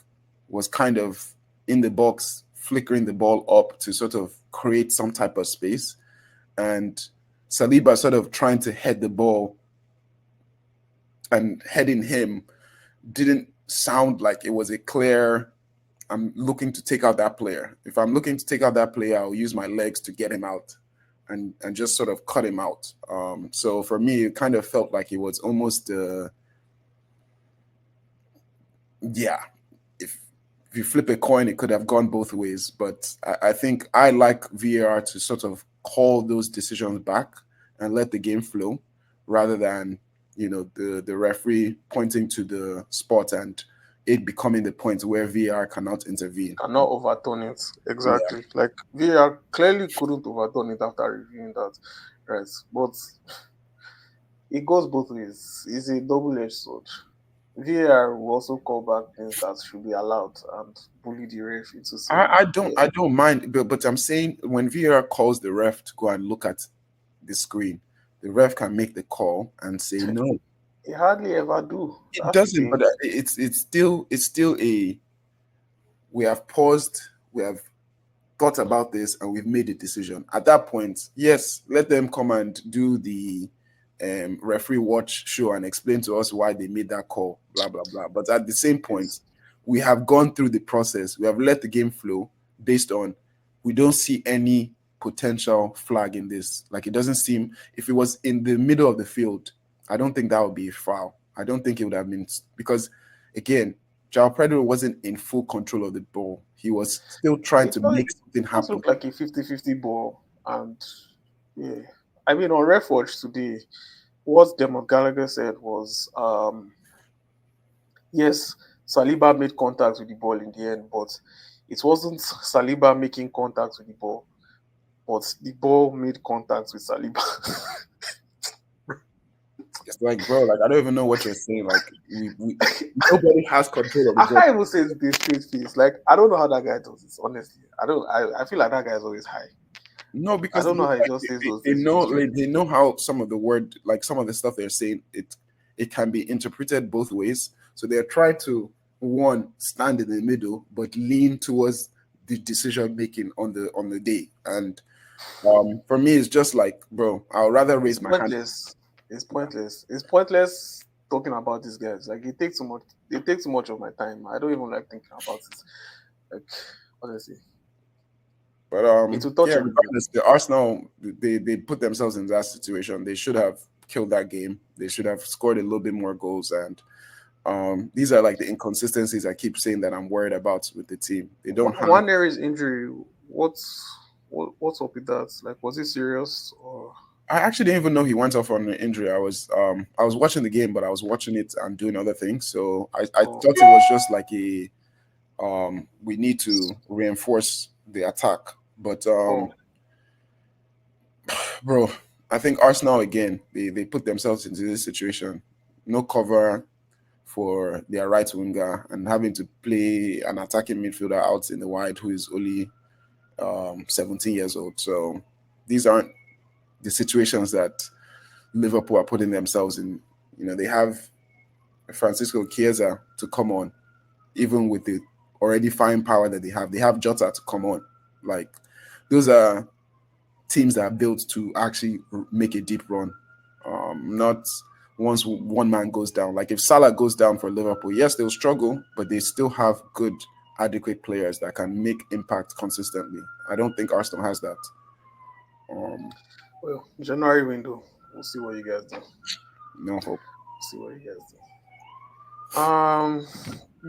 was kind of in the box, flickering the ball up to sort of create some type of space, and Saliba sort of trying to head the ball and heading him didn't sound like it was a clear. I'm looking to take out that player. If I'm looking to take out that player, I'll use my legs to get him out and just sort of cut him out. So for me, it kind of felt like it was almost yeah. If if you flip a coin, it could have gone both ways. But I think I like VAR to sort of call those decisions back and let the game flow, rather than the referee pointing to the spot and it becoming the point where VR cannot intervene. Cannot overturn it. Yeah, Exactly. Like VAR clearly couldn't overturn it after reviewing that. Right. But it goes both ways. It's a double edged sword. VAR will also call back things that should be allowed and bully the ref into saying, yeah, I don't mind, but I'm saying when VR calls the ref to go and look at the screen, the ref can make the call and say no. it hardly ever do. It That's the doesn't, thing. but it's still a we have paused, we have thought about this, and we've made a decision. At that point, yes, let them come and do the referee watch show and explain to us why they made that call, blah blah blah. But at the same point, It's, we have gone through the process. We have let the game flow based on we don't see any potential flag in this. Like it doesn't seem if it was in the middle of the field, I don't think that would be a foul. I don't think it would have been because again, Jao Pedro wasn't in full control of the ball. He was still trying it, to just, make it something just happen. looked like a 50-50 ball. And yeah, I mean, on Ref Watch today, what Demon Gallagher said was, yes, Saliba made contact with the ball in the end, but it wasn't Saliba making contact with the ball, but the ball made contact with Saliba. It's like, bro, like I don't even know what you're saying. Like we nobody has control of the I ball. can't even say it with a straight face. Like, I don't know how that guy does this, honestly. I don't, I feel like that guy is always high. No, I because don't know how he like, just says those they things with a know straight like, they face. know how some of the word like some of the stuff they're saying it can be interpreted both ways. So they're trying to one stand in the middle but lean towards the decision making on the day. And for me it's just like, bro, I'll rather It's raise my hand. pointless. It's pointless. It's pointless talking about these guys. Like, it takes too much. It takes too much of my time. I don't even like thinking about it. Like, honestly, But it will touch yeah, everybody. regardless, the Arsenal they put themselves in that situation. They should have killed that game. They should have scored a little bit more goals. And these are like the inconsistencies I keep saying that I'm worried about with the team. They don't have. One area's injury. What's up with that? Like, was it serious or? I actually didn't even know he went off on an injury. I was watching the game, but I was watching it and doing other things. So I Oh, thought it was just like a we need to reinforce the attack. But oh, bro, I think Arsenal again, they put themselves into this situation. No cover for their right winger and having to play an attacking midfielder out in the wide who is only 17 years old. So these aren't the situations that Liverpool are putting themselves in. You know, they have Francisco Chiesa to come on, even with the already fine power that they have. They have Jota to come on. Like those are teams that are built to actually make a deep run. Not once one man goes down. Like if Salah goes down for Liverpool, yes, they'll struggle, but they still have good, adequate players that can make impact consistently. I don't think Arsenal has that. Um, well, January window. We'll see what you guys do. no hope. See what you guys do.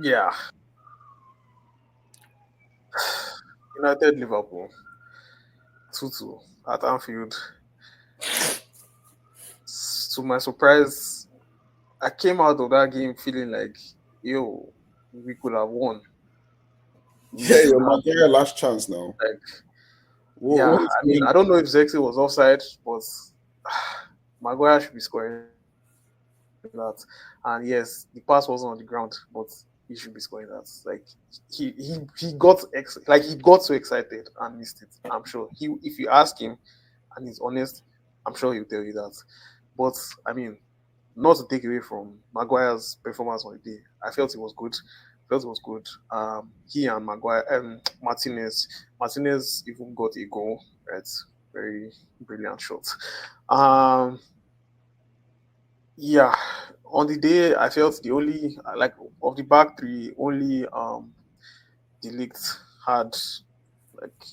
Yeah. United Liverpool 2-2 at Anfield. To my surprise, I came out of that game feeling like, yo, we could have won. We Yeah, should your have Maguire last chance now. like, What yeah. is I mean, going I don't know if Zexi was offside, but Maguire should be scoring that. And yes, the pass wasn't on the ground, but he should be scoring that. Like he got so excited and missed it. I'm sure he, if you ask him and he's honest, I'm sure he'll tell you that. But I mean, not to take away from Maguire's performance on the day, I felt it was good. Felt it was good. He and Maguire, Martinez even got a goal. Right, very brilliant shot. Um, yeah, on the day I felt the only like of the back three, only Delict had like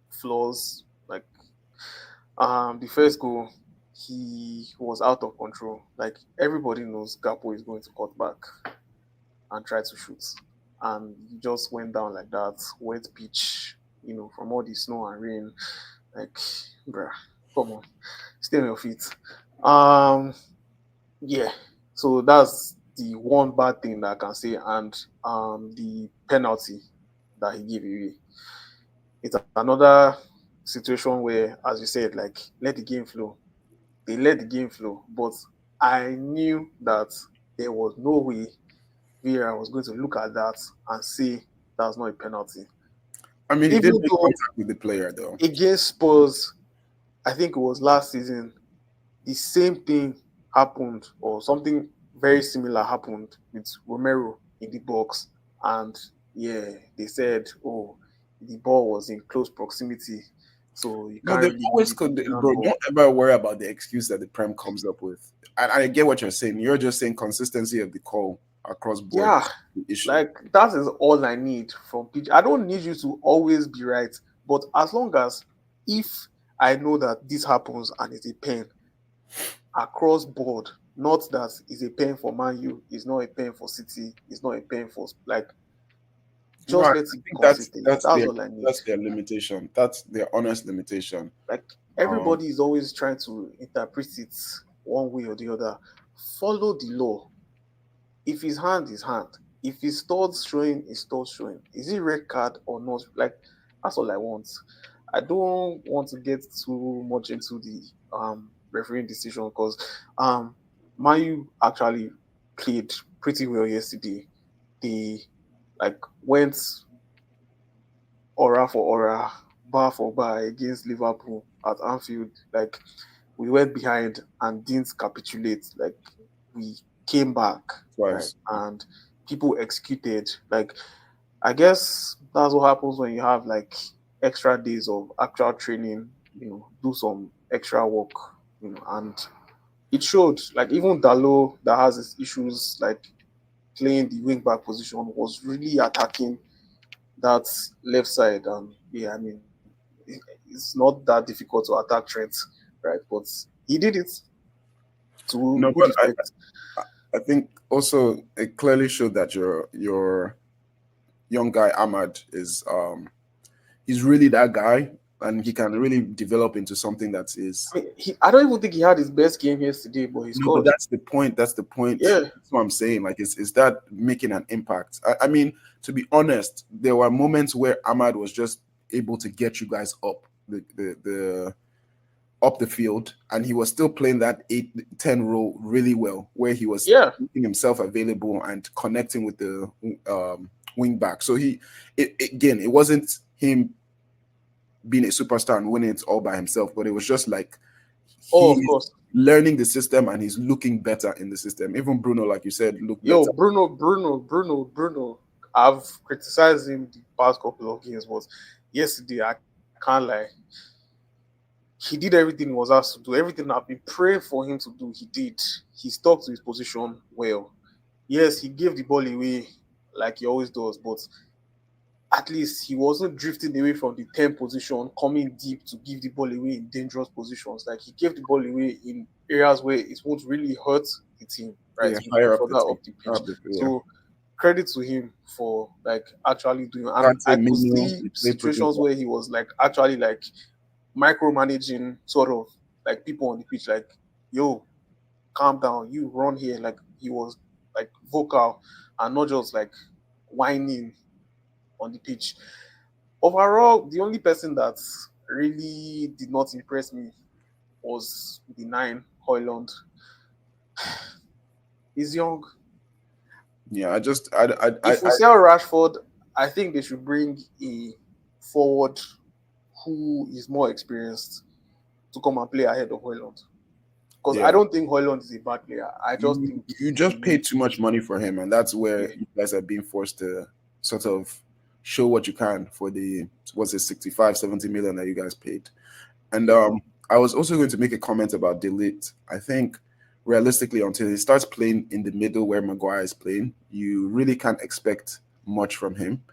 flaws. Like the first goal, he was out of control. Like everybody knows Gapo is going to cut back and try to shoot. And he just went down like that, wet pitch, from all the snow and rain. Like, bruh, come on, stay on your feet. Um, yeah. So the one bad thing that I can say, and the penalty that he gave away. It's another situation where, as you said, like let the game flow. They let the game flow, but I knew that there was no way VAR was going to look at that and say that's not a penalty. I mean, he did Even make though contact with the player, though. against Spurs, I think it was last season, the same thing happened, or something very similar happened with Romero in the box. And yeah, they said, oh, the ball was in close proximity, so you No, can't they really give always it could, a bro. handball. Don't ever worry about the excuse that the Prem comes up with. And I get what you're saying. You're just saying consistency of the call across board Yeah, is the issue. like that is all I need from PG. I don't need you to always be right, but as long as if I know that this happens and it's a pen across board, not that it's a pen for Man U, it's not a pen for City, it's not a pen for like No, I just let it be think consistent. That's all I need. that's their limitation. That's their honest limitation. Like Um, everybody is always trying to interpret it one way or the other. Follow the law. If his hand is hand, if his studs showing, his studs showing. Is it red card or not? Like that's all I want. I don't want to get too much into the refereeing decision because Mayu actually played pretty well yesterday. They like went aura for aura, bar for bar against Liverpool at Anfield. Like we went behind and didn't capitulate. Like we came back, right? twice. And people executed. Like I guess that's what happens when you have like extra days of actual training, do some extra work, and it showed. Like even Dalo that has his issues like playing the wing back position was really attacking that left side. Yeah, I mean it's not that difficult to attack Trent, right? But he did it to No, good but effect. I think also it clearly showed that your young guy Ahmad is he's really that guy, and he can really develop into something that is. I mean, I don't even think he had his best game yesterday, but he No, but scored. that's the point. That's the point. Yeah. That's what I'm saying. Like, is that making an impact? I mean, to be honest, there were moments where Ahmad was just able to get you guys up the up the field, and he was still playing that 8-10 role really well, where he was Yeah. making himself available and connecting with the wing back. So again, it wasn't him being a superstar and winning it all by himself, but it was just like Oh, of he's course. learning the system and he's looking better in the system. Even Bruno, like you said, looked Yo, better. Bruno. I've criticized him the past couple of games, but yesterday I can't lie. He did everything he was asked to do. Everything I've been praying for him to do, he did. He stuck to his position well. Yes, he gave the ball away like he always does, but at least he wasn't drifting away from the 10 position, coming deep to give the ball away in dangerous positions. Like he gave the ball away in areas where it won't really hurt the team, right? Yeah, He'll be higher up the further team. up the Higher pitch. up the field, yeah. So credit to him for like actually doing, and That's a I could minimal. see He played pretty situations well. where he was like actually like micromanaging sort of like people on the pitch, like, yo, calm down, you run here. Like he was like vocal and not just like whining on the pitch. Overall, the only person that really did not impress me was the nine, Hoyland. He's young. Yeah, I just If we sell Rashford, I think they should bring a forward who is more experienced to come and play ahead of Hoyland. Because I yeah. don't think Hoyland is a bad player. I just think You just he, paid too much money for him, and that's yeah, where you guys are being forced to sort of show what you can for the what's it 65-70 million that you guys paid. And yeah. I was also going to make a comment about Delete. I think realistically, until he starts playing in the middle where Maguire is playing, you really can't expect much from him.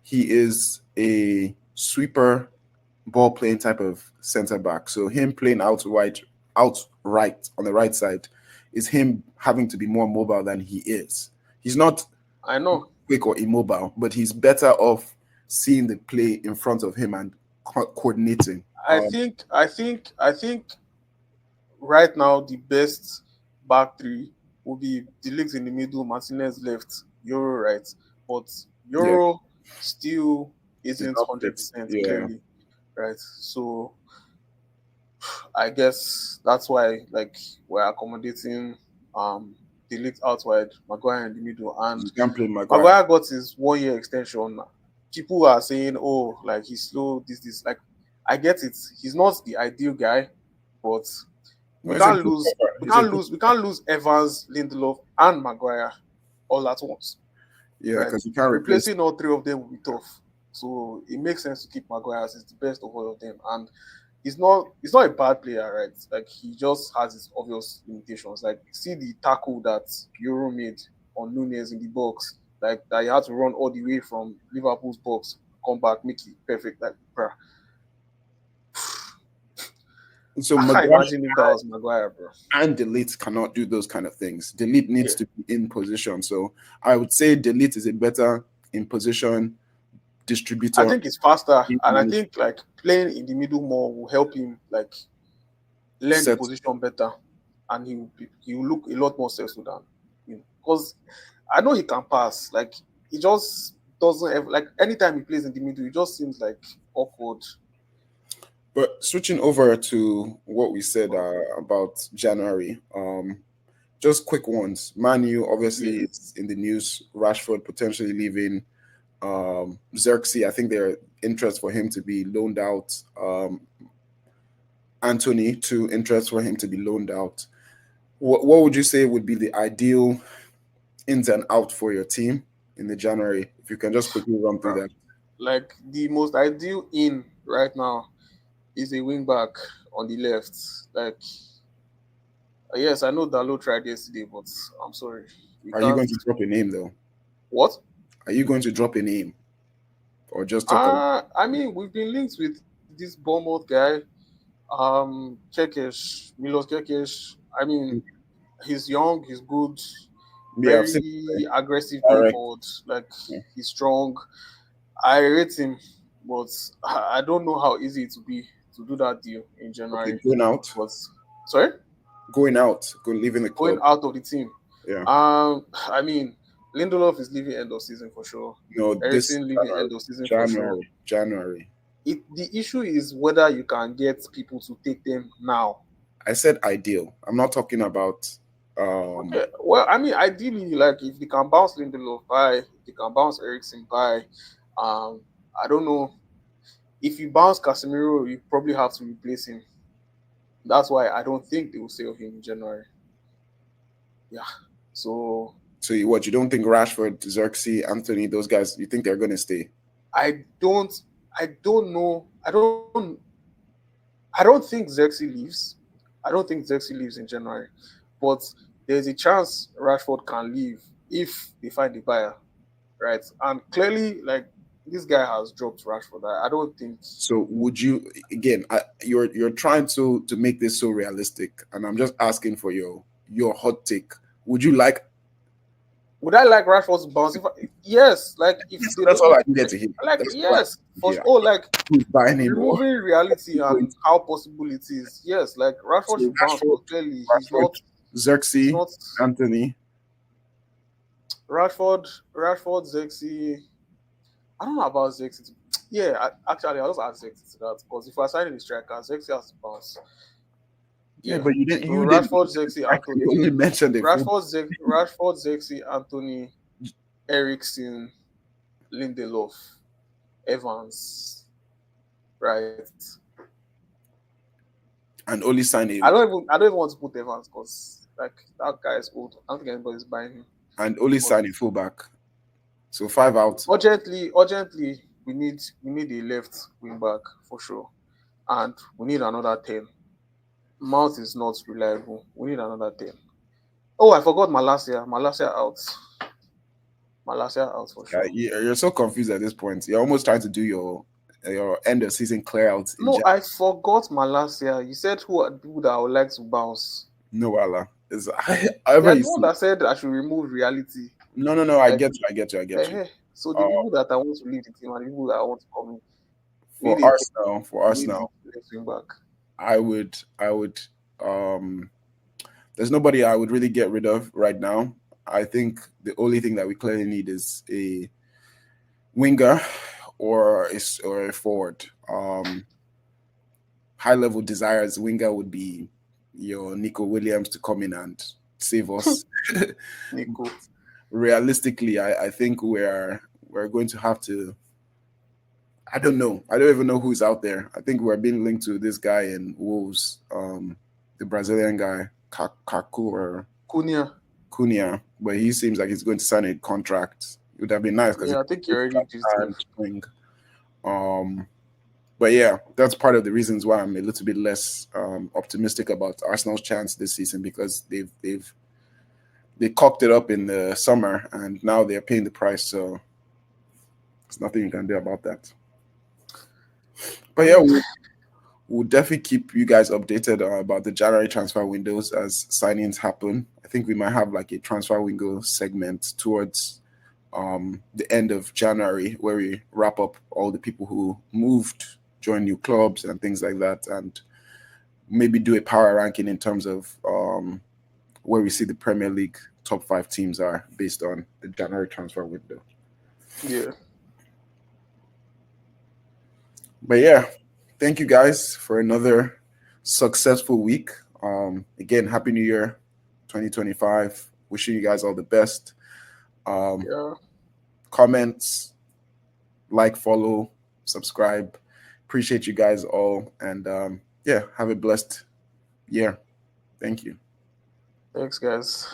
He is a sweeper, ball playing type of center back. So him playing outright on the right side is him having to be more mobile than he is. He's not I know. quick or immobile, but he's better off seeing the play in front of him and coordinating. I think right now the best back three. will be De Ligt in the middle, Martinez left, Euro right. But Yeah, Euro still it's isn't not hundred fit. percent Yeah, clearly, right? So I guess that's why like we're accommodating De Ligt outside, Maguire in the middle, and you can't play Maguire. Maguire got his 1 year extension. People are saying, oh, like he's slow, this. Like, I get it. He's not the ideal guy, but we No, he's a can't good lose. cover. We He's a can't good. lose. We can't lose Evans, Lindelof, and Maguire all at once, Yeah, right? because you can't replace. Replacing all three of them will be tough. So it makes sense to keep Maguire as he's the best of all of them, and he's not a bad player, right? Like he just has his obvious limitations. Like see the tackle that Euro made on Nunes in the box, like that he had to run all the way from Liverpool's box, come back, make it perfect. Like, bruh, So I can't Maguire imagine if that was Maguire, bro. and Delete cannot do those kind of things. Delete Yeah, needs to be in position. So I would say Delete is a better in position I distributor. think it's faster, In and I manage- think like playing in the middle more will help him like learn the set. position better, and he will look a lot more settled down. Because I know he can pass. Like he just doesn't ever, like anytime he plays in the middle, it just seems like awkward. But switching over to what we said about January, just quick ones. Manu Yeah. obviously it's in the news. Rashford potentially leaving. Xerxes, I think there's interest for him to be loaned out. Anthony, to interest for him to be loaned out. What would you say would be the ideal ins and out for your team in the January? If you can just quickly run through Bro. that. Like the most ideal in right now is a wing back on the left. Like yes, I know Dalo tried yesterday, but I'm sorry, we Are you can't. going to drop a name though? What? Are you going to drop a name or just talk about? I mean, we've been linked with this Bournemouth guy, Kekesh, Milos Kekesh. I mean, he's young, he's good, Yeah, I've seen very aggressive going direct. forward. Like Yeah. he's strong. I rate him, but I don't know how easy it will be to do that deal in Okay, January. going out, But sorry, leaving the going club. out of the team. Yeah. I mean, Lindelof is leaving end of season for sure. No, this Ericsson leaving end of season for sure. January. The issue is whether you can get people to take them now. I said ideal. I'm not talking about. Um, Okay, well, I mean, ideally, like if they can bounce Lindelof by, if they can bounce Ericsson by, I don't know. If you bounce Casemiro, you probably have to replace him. That's why I don't think they will sell him in January. Yeah. So so what? You don't think Rashford, Xerxes, Anthony, those guys? You think they're going to stay? I don't I don't know. I don't think Xerxes leaves. I don't think Xerxes leaves in January. But there's a chance Rashford can leave if they find a buyer, right? And clearly, like this guy has dropped Rashford. I don't think. So would you again? You're trying to make this so realistic, and I'm just asking for your hot take. Would you like? Would I like Rashford to bounce? Yes, like if Yes, they that's don't, all if I needed to hear. like That's all I yes, needed for to hear. oh like Who's buying him or removing reality who's going and to? how possible it is. Yes, like Rashford So should bounce Rashford, because clearly Rashford, he's Xerxes, not Anthony. Rashford, Zexi. I don't know about Zexi. Yeah, actually, I'll just add Zexi to that because if we're signing a striker, Zexi has to bounce. Yeah, Yeah. but you didn't. So You didn't. Rashford, Zexi, You Anthony. only mentioned a full. Rashford, Zexi, Anthony, Ericsson, Lindelof, Evans. Right. And only sign a I don't even want to put Evans because like that guy is old. I don't think anybody's buying him. and only But sign a fullback. So five out. urgently, we need a left wing back for sure, and we need another 10. Mount is not reliable. We need another 10. Oh, I forgot Malasia. Malasia out. Malasia out for Yeah, sure. you're so confused at this point. You're almost trying to do your end of season clear out in No, I forgot Malasia. You said who are the people that I would like to bounce. no Allah. Is You however are you the one see. that said I should remove reality. No. I Like, get you. I get you. I get you. so the Uh, people that I want to leave the team and the people that I want to come in, we for need a Arsenal, we need a left wing back. I would um there's nobody I would really get rid of right now. I think the only thing that we clearly need is a winger or a forward. High level desires winger would be your Nico Williams to come in and save us. Nico. Realistically, I think we're going to have to. I don't know. I don't even know who's out there. I think we're being linked to this guy in Wolves, the Brazilian guy, Kaku or Cunha. Cunha, but he seems like he's going to sign a contract. It would have been nice because Yeah, I think he already did stuff. and spring. Um, but yeah, that's part of the reasons why I'm a little bit less optimistic about Arsenal's chance this season because they cocked it up in the summer and now they're paying the price. So there's nothing you can do about that. But yeah, Yeah. we'll definitely keep you guys updated about the January transfer windows as signings happen. I think we might have like a transfer window segment towards the end of January where we wrap up all the people who moved, join new clubs, and things like that, and maybe do a power ranking in terms of where we see the Premier League top 5 teams are based on the January transfer window. Yeah. But yeah, thank you guys for another successful week. Again, Happy New Year 2025. Wishing you guys all the best. Um, Yeah. Comments, like, follow, subscribe. Appreciate you guys all. And yeah, have a blessed year. Thank you. Thanks, guys.